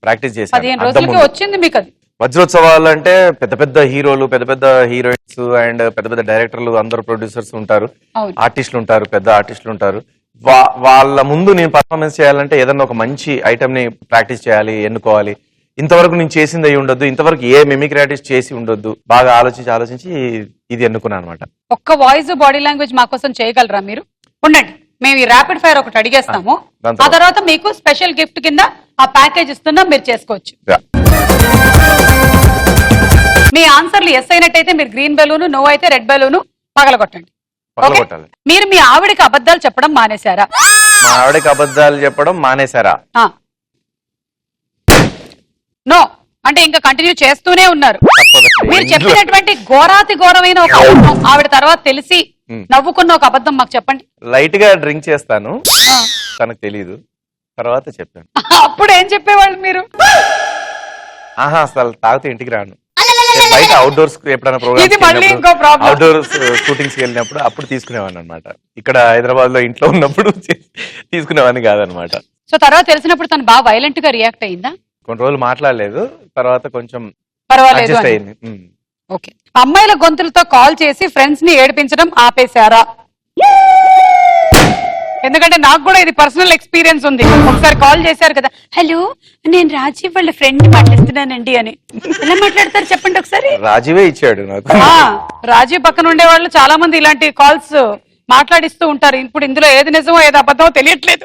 ప్రాక్టీస్ 15 రోజులకి చేశాను. వచ్చింది మీకు అది. వజ్రోత్సవాలు అంటే పెద్ద పెద్ద హీరోలు, పెద్ద పెద్ద హీరోయిన్స్ అండ్ పెద్ద పెద్ద డైరెక్టర్లు, అందరు ప్రొడ్యూసర్స్ ఉంటారు, అవును. ఆర్టిస్టులు ఉంటారు, పెద్ద ఆర్టిస్టులు ఉంటారు. వాళ్ళ ముందు నేను పర్ఫార్మెన్స్ చేయాలంటే ఏదన్నా ఒక మంచి ఐటమ్ ని ప్రాక్టీస్ చేయాలి, ఎన్నుకోవాలి. ఇంతవరకు నేను చేసింది అయి ఉండొద్దు, ఇంతవరకు ఏ మిమిక్రీ ఆర్టిస్ట్ చేసి ఉండొద్దు. బాగా ఆలోచించి ఇది ఎన్నుకున్నాను అనమాట. ఒక్క వాయిస్ బాడీ లాంగ్వేజ్ మా కోసం చేయగలరా మీరు? ఉండండి, మేము ఈ ర్యాపిడ్ ఫైర్ ఒకటి అడిగేస్తాము, ఆ తర్వాత మీకు స్పెషల్ గిఫ్ట్ కింద ఆ ప్యాకేజ్ ఇస్తున్నాం, మీరు చేసుకోవచ్చు. మీ ఆన్సర్లు ఎస్ అయినట్టయితే మీరు గ్రీన్ బెలూన్, నో అయితే రెడ్ బెలూన్ పగలగొట్టండి. ఓకే? మీరు మీ ఆవిడకి అబద్ధాలు చెప్పడం మానేశారా? మా ఆవిడకి అబద్ధాలు చెప్పడం మానేశారా? నో అంటే ఇంకా కంటిన్యూ చేస్తూనే ఉన్నారు. మీరు చెప్పినటువంటి ఘోరమైన ఒక అబద్ధం ఆవిడ తర్వాత తెలిసి నవ్వుకున్న ఒక అబద్ధం మాకు చెప్పండి. లైట్ గా డ్రింక్ చేస్తాను, తనకు తెలీదు, తర్వాత చెప్పాను. అప్పుడు ఏం చెప్పేవాళ్ళు మీరు? ఆహా, అసలు తాగితే ఇంటికి రాను. బయట అవుట్డోర్స్ ఎప్పుడైనా అవుట్డోర్ షూటింగ్స్ వెళ్ళినప్పుడు అప్పుడు తీసుకునేవాడిని అనమాట. ఇక్కడ హైదరాబాద్ లో ఇంట్లో ఉన్నప్పుడు తీసుకునేవాడిని కాదనమాట. సో తర్వాత తెలిసినప్పుడు తను బాగా వైలెంట్ గా రియాక్ట్ అయిందా? కొన్ని రోజులు మాట్లాడలేదు, తర్వాత కొంచెం పర్వాలేదు అడ్జస్ట్ అయింది. ఓకే. అమ్మాయిల గొంతులతో కాల్ చేసి ఫ్రెండ్స్ ని ఏడిపించడం ఆపేశారా? ఎందుకంటే నాకు కూడా ఇది పర్సనల్ ఎక్స్పీరియన్స్ ఉంది. ఒకసారి కాల్ చేశారు కదా, హలో నేను రాజీవ్ వాళ్ళ ఫ్రెండ్ మాట్లాడుతున్నానండి అని. ఎలా మాట్లాడతారు చెప్పండి ఒకసారి. రాజీవే ఇచ్చాడు నాకు. రాజీవ్ పక్కన ఉండే వాళ్ళు చాలా మంది ఇలాంటి కాల్స్ మాట్లాడిస్తూ ఉంటారు. ఇప్పుడు ఇందులో ఏది నిజమో ఏది అబద్ధమో తెలియట్లేదు.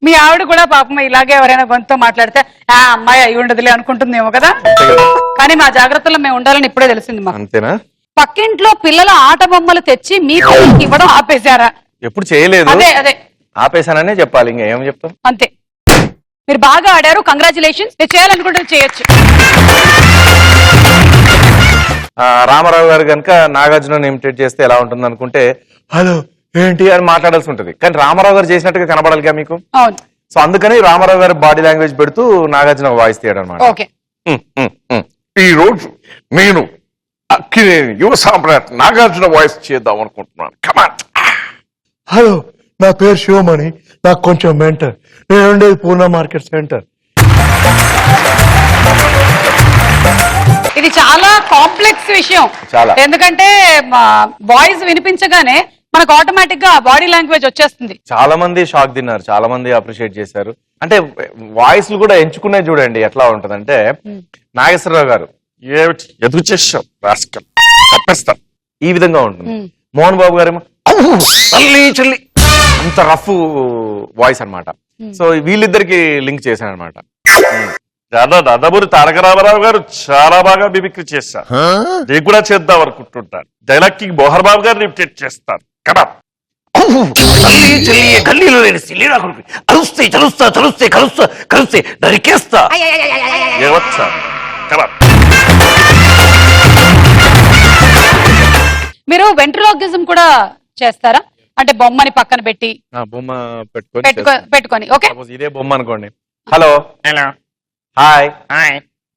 మీ ఆవిడ కూడా పాపం ఇలాగే ఎవరైనా గొంతుతో మాట్లాడితే ఆ అమ్మాయి అయి ఉండదులే అనుకుంటుందేమో కదా. కానీ మా జాగ్రత్తలో మేము ఉండాలని ఇప్పుడే తెలిసింది మాకు. అంతేనా? పక్కింట్లో పిల్లల ఆట బొమ్మలు తెచ్చి మీ పిల్లలకి ఇవ్వడం ఆపేశారా? ఎప్పుడు చేయలేదు, అదే ఆపేశాననే చెప్పాలి, ఇంకా ఏం చెప్తాం. అంతే. మీరు బాగా ఆడారు, కంగ్రాచులేషన్స్. మీరు చేయాలనుకుంటే చేయొచ్చు. రామారావు గారు కనుక నాగార్జున ఇమిటేట్ చేస్తే ఎలా ఉంటుంది అనుకుంటే హలో ఏంటి అని మాట్లాడాల్సి ఉంటుంది. కానీ రామారావు గారు చేసినట్టుగా కనబడాలిగా మీకు. అవును. సో అందుకని రామారావు గారు బాడీ లాంగ్వేజ్ పెడుతూ నాగార్జున వాయిస్ తీయడం అనమాట. ఓకే. ఈ రోజు నేను అక్కినేని యువ సామ్రాట్ నాగార్జున వాయిస్ చేద్దాం అనుకుంటున్నాను. కమాన్. హలో, నా పేరు శివమణి, నాకు కొంచెం మెంటర్. నేను ఉండేది పూర్ణ మార్కెట్ సెంటర్. ఇది చాలా కాంప్లెక్స్ విషయం. చాలా. ఎందుకంటే వాయిస్ వినిపించగానే మనకు ఆటోమేటిక్ గా బాడీ లాంగ్వేజ్ వచ్చేస్తుంది. చాలా మంది షాక్ తిన్నారు, చాలా మంది అప్రిషియేట్ చేశారు. అంటే వాయిస్ కూడా ఎంచుకునే చూడండి ఎట్లా ఉంటదంటే, నాగేశ్వరరావు గారు ఎదుగు చేసావు చెప్పేస్తా ఈ విధంగా ఉంటుంది. మోహన్ బాబు గారేమో చెల్లి అంత రఫ్ వాయిస్ అన్నమాట. సో వీళ్ళిద్దరికి లింక్ చేశాను అనమాట. నందమూరి తారక రామారావు గారు చాలా బాగా మిమిక్రీ చేస్తారు. నేను కూడా చేద్దాం అనుకుంటుంటాను. డైలాగ్ కి మోహన్ బాబు గారిని ఇమిటేట్ చేస్తాను కదా. గల్లీలో లేని సిల్లి అరుస్తే చలుస్తా చలుస్తే కలుస్తా కలిస్తే నరికేస్తా ఏవచ్చా కదా. మీరు వెంట్రులాగిజం కూడా చేస్తారా? అంటే బొమ్మని పక్కన పెట్టి బొమ్మ పెట్టుకొని. ఓకే, ఇదే బొమ్మ అనుకోండి. Hello hello hi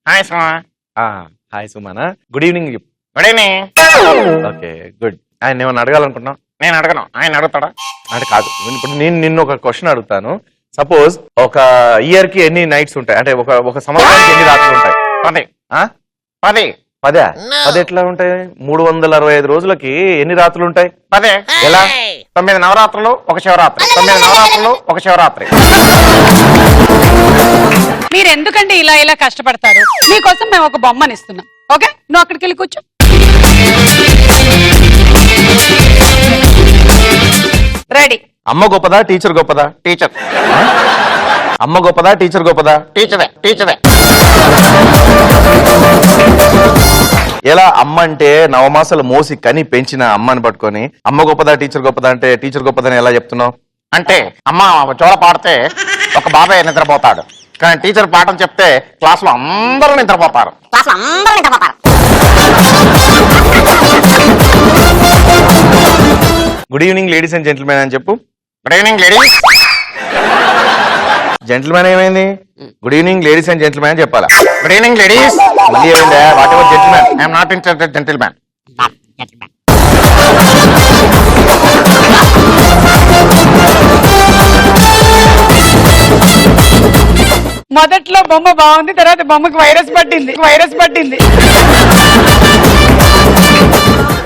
hi Suma. Hi సుమానా, good evening. Good evening. Okay good. ఆయన ఏమన్నా అడగాలనుకుంటున్నాం? నేను అడగను, ఆయన అడుగుతాడా? అంటే కాదు, ఇప్పుడు నేను నిన్ను ఒక క్వశ్చన్ అడుగుతాను. సపోజ్ ఒక ఇయర్ కి ఎన్ని నైట్స్ ఉంటాయి, అంటే ఒక సంవత్సరానికి ఎన్ని రాత్రులు ఉంటాయి? 10. 10. 10. 10 ఎట్లా ఉంటాయి? 365 రోజులకి ఎన్ని రాత్రులు ఉంటాయి? 10. ఎలా? 9 నవరాత్రులు ఒక శివరాత్రి. 9 నవరాత్రులు ఒక శివరాత్రి. మీరు ఎందుకండి ఇలా కష్టపడతారు? మీకోసం మేము ఒక బొమ్మని ఇస్తున్నాం. ఓకే, నువ్వు అక్కడికి వెళ్ళి కూర్చో. రెడీ. అమ్మ గొప్పదా టీచర్ గొప్పదా? టీచర్. అమ్మ గొప్పదా టీచర్ గొప్పదా? టీచరే. ఎలా అమ్మ అంటే నవమాసాలు మోసి కని పెంచిన అమ్మని పట్టుకొని అమ్మ గొప్పదా టీచర్ గొప్పదా అంటే టీచర్ గొప్పదని ఎలా చెప్తున్నావు? అంటే అమ్మ జోల పాడితే ఒక బాబాయ్ నిద్రపోతాడు, కానీ టీచర్ పాఠం చెప్తే క్లాస్ లో అందరూ నిద్రపోతారు. Good evening ladies and gentlemen అని చెప్పు. Good evening ladies. జెంటిల్మెన్ ఏమైంది? Good evening ladies and gentlemen అని చెప్పాలా? Good evening ladies. మళ్ళీ ఏమైందా? Whatever gentlemen, I'm not interested gentlemen. మొదట్లో బొమ్మ బాగుంది, తర్వాత బొమ్మకి వైరస్ పట్టింది.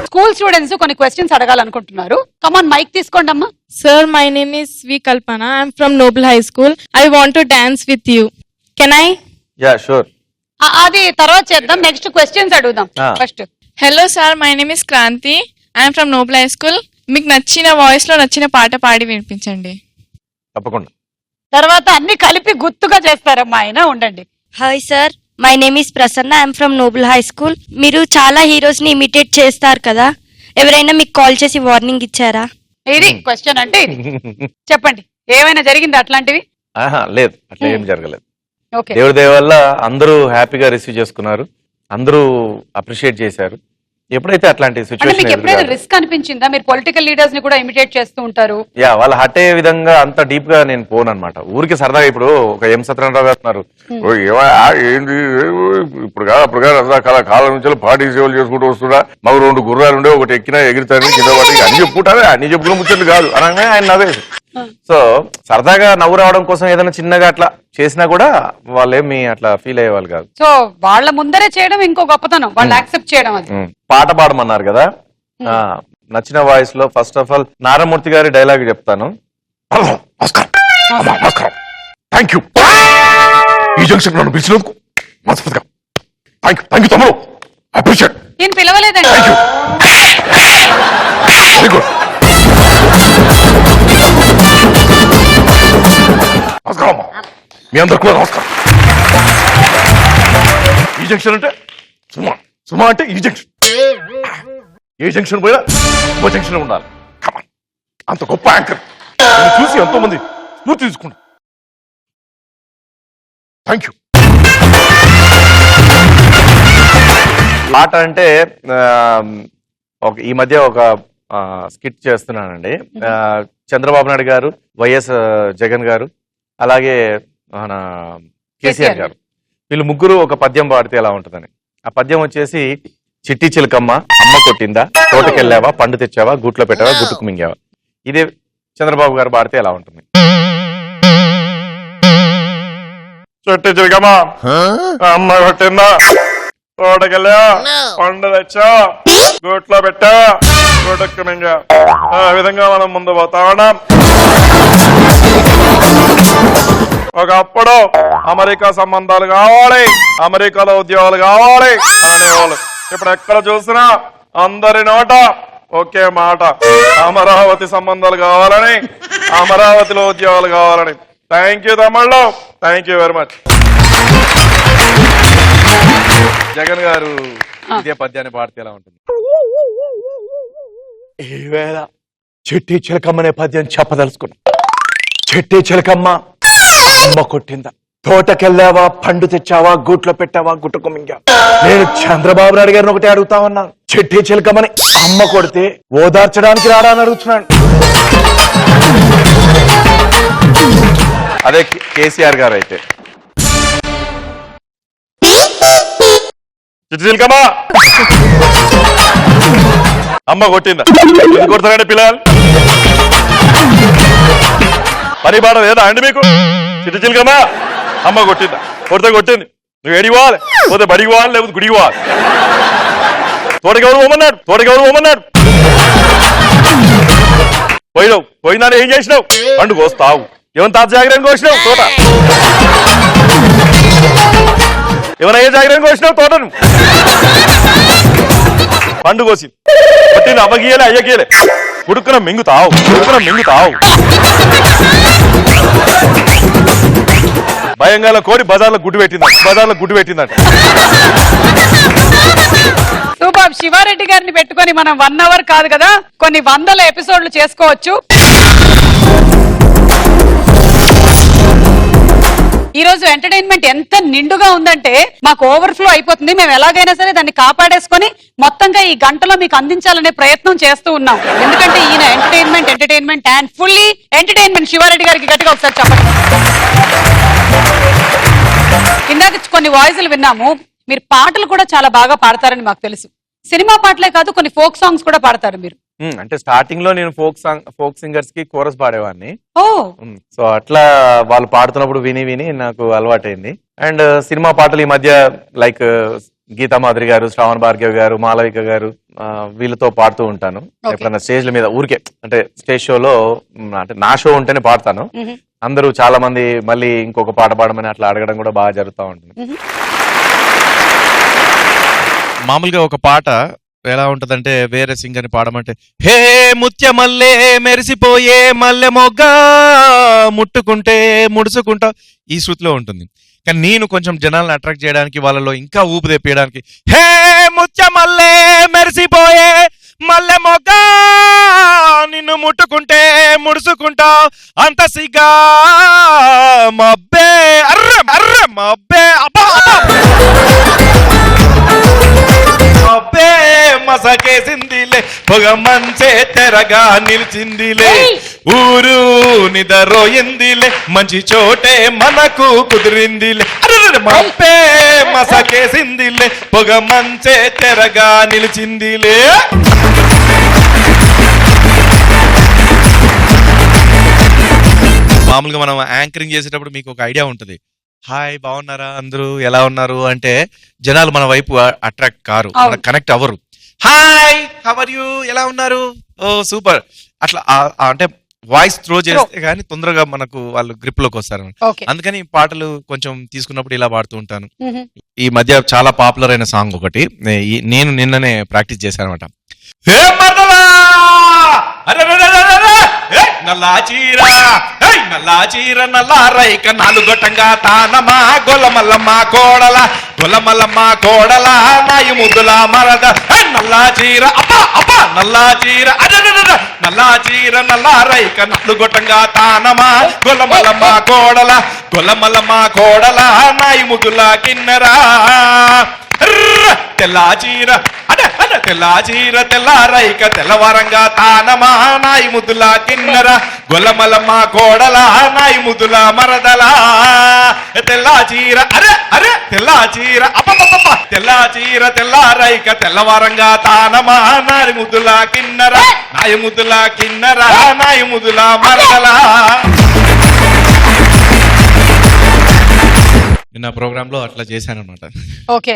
స్కూల్ స్టూడెంట్స్ కొన్ని క్వశ్చన్స్ అడగాలనుకుంటున్నారు. కమాన్ మైక్ తీసుకోండి అమ్మా. Sir, my name is V. Kalpana. I'm from Noble High School. I want to dance with you. Can I? Yeah sure. అది తర్వాత చేద్దాం, నెక్స్ట్ క్వశ్చన్స్ అడుగుదాం first. Hello, sir. My name is Kranti. I'm from Noble High School. మీకు నచ్చిన voice లో నచ్చిన పాట పాడి వినిపించండి. తప్పకుండా. తర్వాత అన్ని కలిపి గుర్తుగా చేస్తారమ్మా, ఆయన ఉండండి. Hi sir, my name is Prasanna. I'm from Noble High School. మీరు చాలా హీరోస్ ని ఇమిటేట్ చేస్తారు కదా, ఎవరైనా మీకు కాల్ చేసి వార్నింగ్ ఇచ్చారా? ఇది క్వశ్చన్ అంటే ఇది. చెప్పండి, ఏమైనా జరిగింది అట్లాంటివి? లేదు, అట్లా ఏం జరగలేదు. ఓకే, దేవుడి దయ వల్ల అందరూ హ్యాపీగా రిసీవ్ చేసుకున్నారు, అందరూ అప్రిషియేట్ చేశారు. ఎప్పుడైతే అట్లాంటి అంటే మీకు ఎప్పుడైనా సిచ్యువేషన్ రిస్క్ అనిపించిందా? మీరు పొలిటికల్ లీడర్స్ ని కూడా ఇమిటేట్ చేస్తూ ఉంటారు. యా, వాళ్ళు హట్ అయ్యే విధంగా అంత డీప్ గా నేను పోను అనమాట. ఊరికి సరదాగా ఇప్పుడు ఒక ఎం సత్యనారాయణ గారు ఉన్నారు, ఏంటి ఇప్పుడు కాదు అప్పుడు కాదు రకరకాల కాలం నుంచి పార్టీ సేవలు చేసుకుంటూ వస్తున్నా, మాకు 2 గుర్రాలు ఉండే ఒకటి ఎక్కినా ఎగిరితాను కింద పడి అన్ని చెప్పుకుంటారా, అన్ని చెప్పుకున్న ముచ్చట్లు కాదు అనగానే ఆయన నవ్వేసి. సో సరదాగా నవ్వు రావడం కోసం ఏదైనా చిన్నగా అట్లా చేసినా కూడా వాళ్ళేమి అట్లా ఫీల్ అయ్యేవాళ్ళు కాదు. సో వాళ్ళ ముందరే చేయడం ఇంకో గొప్పతనం, వాళ్ళు యాక్సెప్ట్ చేయడం. అది పాట పాడమన్నారు కదా, నచ్చిన వాయిస్ లో ఫస్ట్ ఆఫ్ ఆల్ నారాయణమూర్తి గారి డైలాగ్ చెప్తాను. థ్యాంక్ యూ ఈ జంక్షన్ నన్ను పిలిచినందుకు మనస్ఫూర్తిగా థ్యాంక్ యూ తమ్ముడు, అప్రిషియేట్. నేను పిలవలేదండి. Very good. నమస్కారం అమ్మా, మీ అందరు కూడా నమస్కారం. ఈ జంక్షన్ అంటే సుమా అంటే ఈ జంక్షన్, ఏ జంక్షన్ పోయినా ఇంకో జంక్షన్ ఉండాలి. కమాన్, అంత గొప్ప యాంకర్ చూసి ఎంతో మంది స్ఫూర్తి తీసుకుంటారు. Thank you. పాట అంటే ఈ మధ్య ఒక స్కిట్ చేస్తున్నానండి. చంద్రబాబు నాయుడు గారు, వైఎస్ జగన్ గారు, అలాగే మన కేసీఆర్ గారు, వీళ్ళు ముగ్గురు ఒక పద్యం పాడితే ఎలా ఉంటుందని. ఆ పద్యం వచ్చేసి, చిట్టి చిలకమ్మ అమ్మ కొట్టిందా, తోటకెళ్ళావా పండు తెచ్చావా గూట్లో పెట్టావా గుట్టుకు మింగావా. ఇదే చంద్రబాబు గారు పాడితే ఎలా ఉంటుంది? చిట్టి చిలకమ్మ అమ్మ కొట్టిందా, తోటకెళ్ళా పండు తెచ్చా గూట్లో పెట్టా గుట్టుకు మింగా. ఆ విధంగా మనం ముందు పోతా ఉన్నాం. ఒకప్పుడు అమెరికా సంబంధాలు కావాలి, అమెరికాలో ఉద్యోగాలు కావాలి అనేవాళ్ళు. ఇప్పుడు ఎక్కడ చూసినా అందరి నోట ఒకే మాట, అమరావతి సంబంధాలు కావాలని, అమరావతిలో ఉద్యోగాలు కావాలని. థ్యాంక్ యూ తమ్ముళ్ళు, thank you very much. Jagan గారు ఇదే పద్యాన్ని పాడితే ఎలా ఉంటుంది? ఈవేళ చిట్టి చిలకమ్మ అనే పద్యం చెప్పదలుచుకున్నా. చిట్టి చిలకమ్మ అమ్మ కొట్టిందా, తోటకెళ్ళావా పండు తెచ్చావా గూట్లో పెట్టావా గుట్టుకు మింగా. నేను చంద్రబాబు నాయుడు గారిని ఒకటే అడుగుతా ఉన్నాను, చిట్టి చిలకమ్మని అమ్మ కొడితే ఓదార్చడానికి రాడా అని అడుగుతున్నాను. అదే కేసీఆర్ గారు అయితే, చిట్టి చిలకమ్మ అమ్మ కొట్టిందా, ఎందుకు కొడతారండి పిల్లలు? పని పాట లేదా అండి మీకు? చిట్టి చిలకమ్మ అమ్మ కొట్టిందా, కొడితే కొట్టింది, నువ్వు ఏడికి పోవాలి, పోతే బడికి పోవాలి, లేకపోతే గుడికి పోవాలి. తోటకెవరు పోమన్నాడు పోయినావు, పోయిందని ఏం చేసినావు? పండు కోస్తావు, ఏమైనా తాత జాగ్రత్తగా కోసినావు తోట, ఏమైనా ఏ జాగ్రత్తగా కోసినావు తోటను? పండు కోసి కొట్టింది, అమ్మగీయలే అయ్యగీయలే, గుడుక్కున మింగుతావు. భయంగా కోడి బజార్లో గుడ్డు పెట్టిందంట. సూపర్. శివారెడ్డి గారిని పెట్టుకొని మనం 1 అవర్ కాదు కదా, కొన్ని 100 ఎపిసోడ్లు చేసుకోవచ్చు. ఈ రోజు రోజు ఎంటర్టైన్మెంట్ ఎంత నిండుగా ఉందంటే మాకు ఓవర్ఫ్లో అయిపోతుంది. మేము ఎలాగైనా సరే దాన్ని కాపాడేసుకొని మొత్తంగా ఈ గంటలో మీకు అందించాలనే ప్రయత్నం చేస్తూ ఉన్నాం. ఎందుకంటే ఈయన entertainment and fully entertainment. Siva Reddy గారికి గట్టిగా ఒకసారి చెప్పండి. ఇందాక కొన్ని వాయిస్లు విన్నాము, మీరు పాటలు కూడా చాలా బాగా పాడతారని మాకు తెలుసు. సినిమా పాటలే కాదు, కొన్ని ఫోక్ సాంగ్స్ కూడా పాడతారు మీరు. అంటే స్టార్టింగ్ లో నేను ఫోక్ సింగర్స్ కి కోరస్ పాడేవాడిని. ఓ సో అట్లా వాళ్ళు పాడుతున్నప్పుడు విని విని నాకు అలవాటైంది. అండ్ సినిమా పాటలు ఈ మధ్య లైక్ గీతా మాధురి గారు, శ్రావణ్ భార్గవ్ గారు, మాలవిక గారు వీళ్ళతో పాడుతూ ఉంటాను. ఎప్పుడైనా స్టేజ్ల మీద ఊరికే అంటే స్టేజ్ షోలో అంటే నా షో ఉంటేనే పాడతాను. అందరూ చాలా మంది మళ్ళీ ఇంకొక పాట పాడమని అట్లా అడగడం కూడా బాగా జరుగుతూ ఉంటుంది. మామూలుగా ఒక పాట ఎలా ఉంటదంటే వేరే సింగర్ ని పాడమంటే హే ముత్యమల్లే మెరిసిపోయే మల్లె మొగ్గ ముట్టుకుంటే ముడుచుకుంటా ఈ శృతిలో ఉంటుంది. కానీ నేను కొంచెం జనాలను అట్రాక్ట్ చేయడానికి వాళ్ళలో ఇంకా ఊపు తెప్పించడానికి హే ముత్యమల్లే మెరిసిపోయే మల్లె మొగ్గ నిన్ను ముట్టుకుంటే ముడుచుకుంటా అంత సిగా మబ్బే అర్రె అర్రె మబ్బే అబ్బా మబ్బే మసకేసిందిలే పొగ మంచే తెరగా నిలిచిందిలే ఊరు నిదరోయిందిలే మంచి చోటే మనకు కుదిరిందిలే మబ్బే మసకేసిందిలే పొగ మంచే తెరగా నిలిచిందిలే. మామూలుగా మనం యాంకరింగ్ చేసేటప్పుడు మీకు ఒక ఐడియా ఉంటుంది. హాయ్ బాగున్నారా అందరూ ఎలా ఉన్నారు అంటే జనాలు మన వైపు అట్రాక్ట్ కారు, కనెక్ట్ అవ్వరు. హాయ్ హౌ ఆర్ యూ ఎలా ఉన్నారు ఓ సూపర్ అట్లా అంటే వాయిస్ త్రో చేస్తే గానీ తొందరగా మనకు వాళ్ళు గ్రిప్ లోకి వస్తారు. అందుకని పాటలు కొంచెం తీసుకున్నప్పుడు ఇలా పాడుతూ ఉంటాను. ఈ మధ్య చాలా పాపులర్ అయిన సాంగ్ ఒకటి నేను నిన్ననే ప్రాక్టీస్ చేశాను అనమాట. నల్లా చీర నల్లా రైక నాలుగొట్టంగా తానమా గొల్లమల్లమ్మ కోడల నాయి ముద్దుల మరద నల్లా చీర అబ్బా అబ్బా నల్లా చీర నల్లా చీర నల్లా రైక నాలుగొట్టంగా తానమా గొల్లమల్లమ్మ కోడల నాయి ముద్దుల కిన్నెరా తెల్లా చీర తెల్లా చీర తెల్లా రైక తెల్లవారంగా తానమా నాయి ముద్దుల కిన్నెర గొల్లమల్లమ్మ కోడల నాయి ముద్దుల మరదలా తెల్లా చీర అరే తెల్లా చీర అప్ప తెల్లా చీర తెల్లా రైక తెల్లవారంగా తానమా నాయి ముద్దుల కిన్నెర నాయి ముద్దుల కిన్నెర నాయి ముద్దుల మరదలా. నిన్న ప్రోగ్రామ్ లో అట్లా చేశాను అనమాట.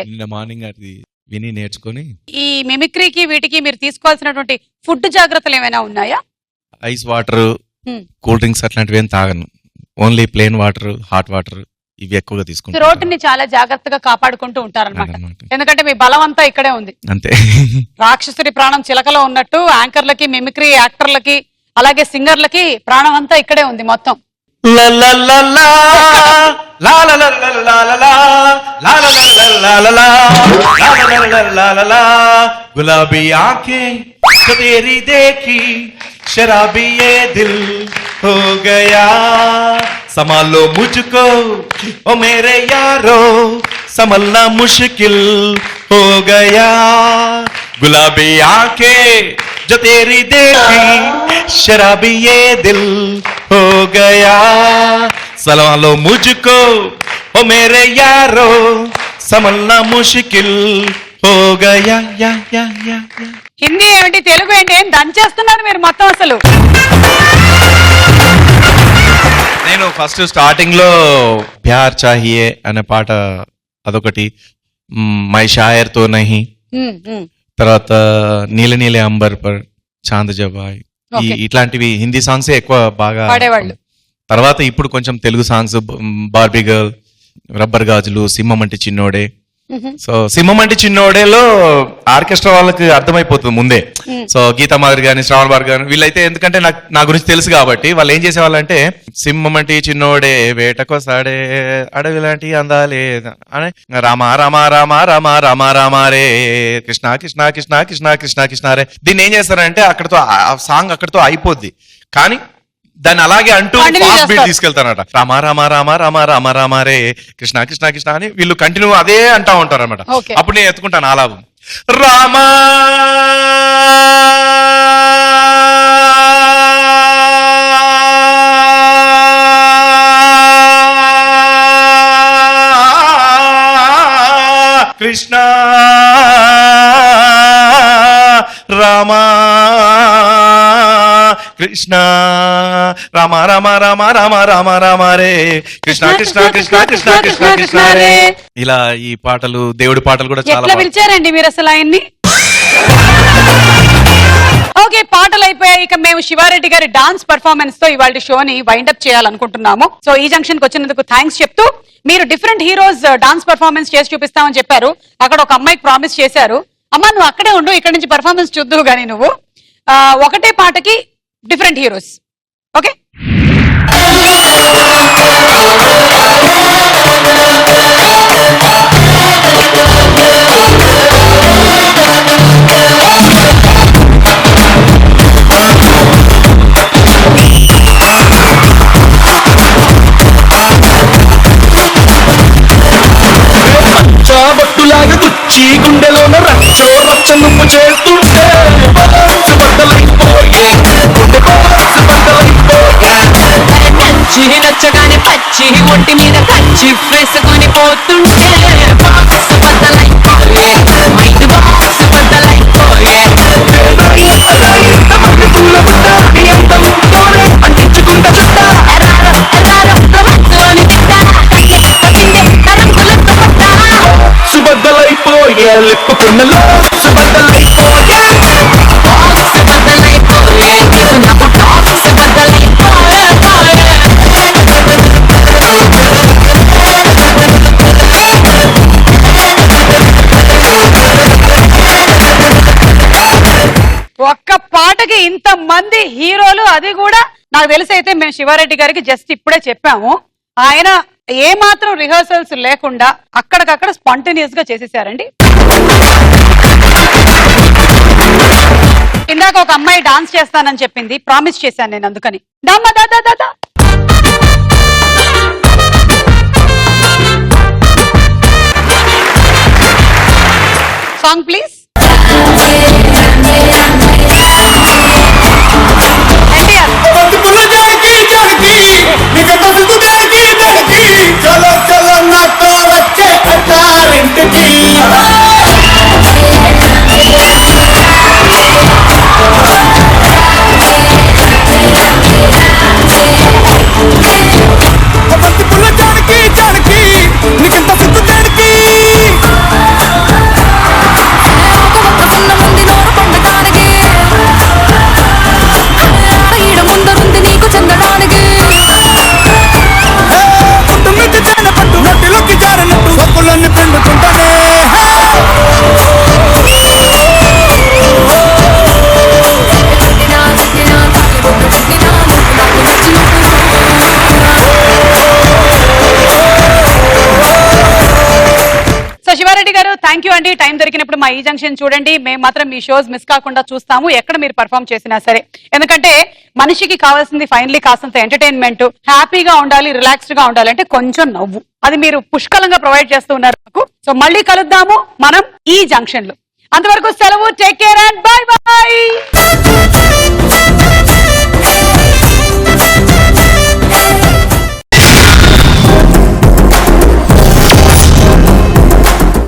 నిన్న మార్నింగ్ అది విని నేర్చుకుని. ఈ మిమిక్రీకి వీటికి మీరు తీసుకోవాల్సినటువంటి ఫుడ్ జాగ్రత్తలు ఏమైనా ఉన్నాయా? ఐస్ వాటర్, కూల్ డ్రింక్స్ అట్లాంటివి ఏం తాగను. Only plane water, hot water ఇవి ఎక్కువగా తీసుకుంటాను. రోడ్డుని చాలా జాగ్రత్తగా కాపాడుకుంటూ ఉంటారన్నమాట. ఎందుకంటే మీ బలం అంతా ఇక్కడే ఉంది. అంతే. రాక్షసుడి ప్రాణం చిలకలో ఉన్నట్టు యాంకర్లకి, మిమిక్రీ యాక్టర్లకి, అలాగే సింగర్లకి ప్రాణం అంతా ఇక్కడే ఉంది మొత్తం. गुलाबी आंखें तो तेरी देखी शराबी ये दिल हो गया संभालो मुझको ओ मेरे यारो संभलना मुश्किल हो गया गुलाबी आंखें जो तेरी देखी शराबी ये दिल हो गया संभालो मुझको ओ मेरे यारो संभलना मुश्किल हो गया या या या या. హిందీ ఏమిటి, తెలుగు ఏంటి, ఏం దంచేస్తున్నారు మీరు మొత్తం అసలు. నేను ఫస్ట్ స్టార్టింగ్ లో ప్యార్ చాహియే అనే పాట అదొకటి, మై షాయర్ తో నహీ, తర్వాత నీల నీలే అంబర్ పర్, చాంద్ జబాయ్, ఇట్లాంటివి హిందీ సాంగ్స్ ఎక్కువ బాగా పాడేవాళ్ళు. తర్వాత ఇప్పుడు కొంచెం Telugu songs, Barbie girl, rubber గాజులు, సింహం అంటే చిన్నోడే. సో సింహం అంటే చిన్నోడేలో ఆర్కెస్ట్రా వాళ్ళకి అర్థమైపోతుంది ముందే. సో గీతా మాధురి గాని, శ్రావణ్ భార్గవ్ గాని వీళ్ళైతే, ఎందుకంటే నా గురించి తెలుసు కాబట్టి వాళ్ళు ఏం చేసేవాళ్ళు అంటే సింహం అంటే చిన్నోడే వేటకొస్తాడే అడవి లాంటి అందాలే అని రామ రామ రామ రామ రామ రామ రే కృష్ణ కృష్ణ కృష్ణ కృష్ణ కృష్ణ కృష్ణ రే. దీన్ని ఏం చేస్తారంటే అక్కడతో ఆ సాంగ్ అక్కడతో అయిపోద్ది. కానీ దాన్ని అలాగే అంటూ Continue ఫాస్ట్ బీట్ చేస్తారు. తీసుకెళ్తారన్నమాట. రామ రామ రామ రామ రామ రామ రే కృష్ణ కృష్ణ కృష్ణ అని వీళ్ళు కంటిన్యూ అదే అంటా ఉంటారు అనమాట. Okay. అప్పుడు నేను ఎత్తుకుంటాను ఆలాపం. రామా కృష్ణ రామా కృష్ణ రామ రామ రామ రామ రామ రామ రే కృష్ణ కృష్ణ కృష్ణ కృష్ణ కృష్ణ కృష్ణ రే. ఇలా ఈ పాటలు దేవుడి పాటలు కూడా చాలా ఎట్లా బాగుంటాయి. పిలిచారండి మీరు అసలు ఆయన్ని? ఓకే, పాటలు అయిపోయాయి. ఇక మేము శివారెడ్డి గారి డాన్స్ పర్ఫార్మెన్స్ తో ఇవాళ షోని వైండప్ చేయాలనుకుంటున్నాము. సో ఈ జంక్షన్ కి వచ్చినందుకు థ్యాంక్స్ చెప్తూ, మీరు డిఫరెంట్ హీరోస్ డాన్స్ పర్ఫార్మెన్స్ చేసి చూపిస్తామని చెప్పారు. అక్కడ ఒక అమ్మాయికి ప్రామిస్ చేశారు. అమ్మ నువ్వు అక్కడే ఉండు, ఇక్కడ నుంచి పర్ఫార్మెన్స్ చూద్దువు గానీ నువ్వు. ఒకటే పాటకి డిఫరెంట్ హీరోస్. ఓకే, చాబట్టులాగా గుచ్చి గుండెలోన రచ్చో రచ్చ నువ్వు చేస్తుంటే బాల్స్ బద్దలైపోయే, గుండె బాల్స్ బద్దలైపోయే. నచ్చి నచ్చగానే పచ్చి ఒంటి మీద పచ్చి వేసుకొని పోతుంటే బాక్స్ బద్దలైపోయే, మైండ్ బాక్స్ బద్దలైపోయే. ఎంతమంది పూల బుట్ట నీ అందముతోనే అంటించుకుంటా చుట్టా. ఎర్రారో ఎర్రారో రొమాన్స్లోని బిడ్డ, కళ్ళె పట్టిందే తరంగులతో పడ్డ. సుబద్దలైపోయే లిప్పుకున్నలో సుబద్దలైపోయే. బాక్స్ బద్దలైపోయే, నీకు నాకు బాక్స్ బద్దలైపోయే. ఒక్క పాటకి ఇంత మంది హీరోలు, అది కూడా నాకు తెలిసి అయితే మేము శివారెడ్డి గారికి జస్ట్ ఇప్పుడే చెప్పాము. ఆయన ఏ మాత్రం రిహర్సల్స్ లేకుండా అక్కడికక్కడ స్పాంటేనియస్ గా చేసేసారండి. ఇందాక ఒక అమ్మాయి డాన్స్ చేస్తానని చెప్పింది, ప్రామిస్ చేశాను నేను, అందుకని దమ్మ దాదా దాదా సాంగ్ ప్లీజ్. చలో చలో నాతో వచ్చే అత్తారింటికి. బంతి పుల్ల జానకి జానకి నీకెంత సిగ్గు జానకి. ముందు నోరు పండుతానికి ఈడ ముందరుంది నీకు చెందడానికి. పుట్టు మిట్టి తేనె పట్టు నోటిలోకి జారినట్టు సొప్పులన్నీ పిండుకుంటానే. సో శివారెడ్డి గారు థ్యాంక్ యూ అండి. టైం దొరికినప్పుడు మా ఈ జంక్షన్ చూడండి. మేము మాత్రం మీ షోస్ మిస్ కాకుండా చూస్తాము, ఎక్కడ మీరు పర్ఫామ్ చేసినా సరే. ఎందుకంటే మనిషికి కావాల్సింది ఫైనలీ కాస్తంత ఎంటర్టైన్మెంట్, హ్యాపీగా ఉండాలి, రిలాక్స్డ్ గా ఉండాలి అంటే కొంచెం నవ్వు. అది మీరు పుష్కలంగా ప్రొవైడ్ చేస్తూ ఉన్నారు మాకు. సో మళ్ళీ కలుద్దాము మనం ఈ జంక్షన్ లో. అంతవరకు సెలవు, take care and by by.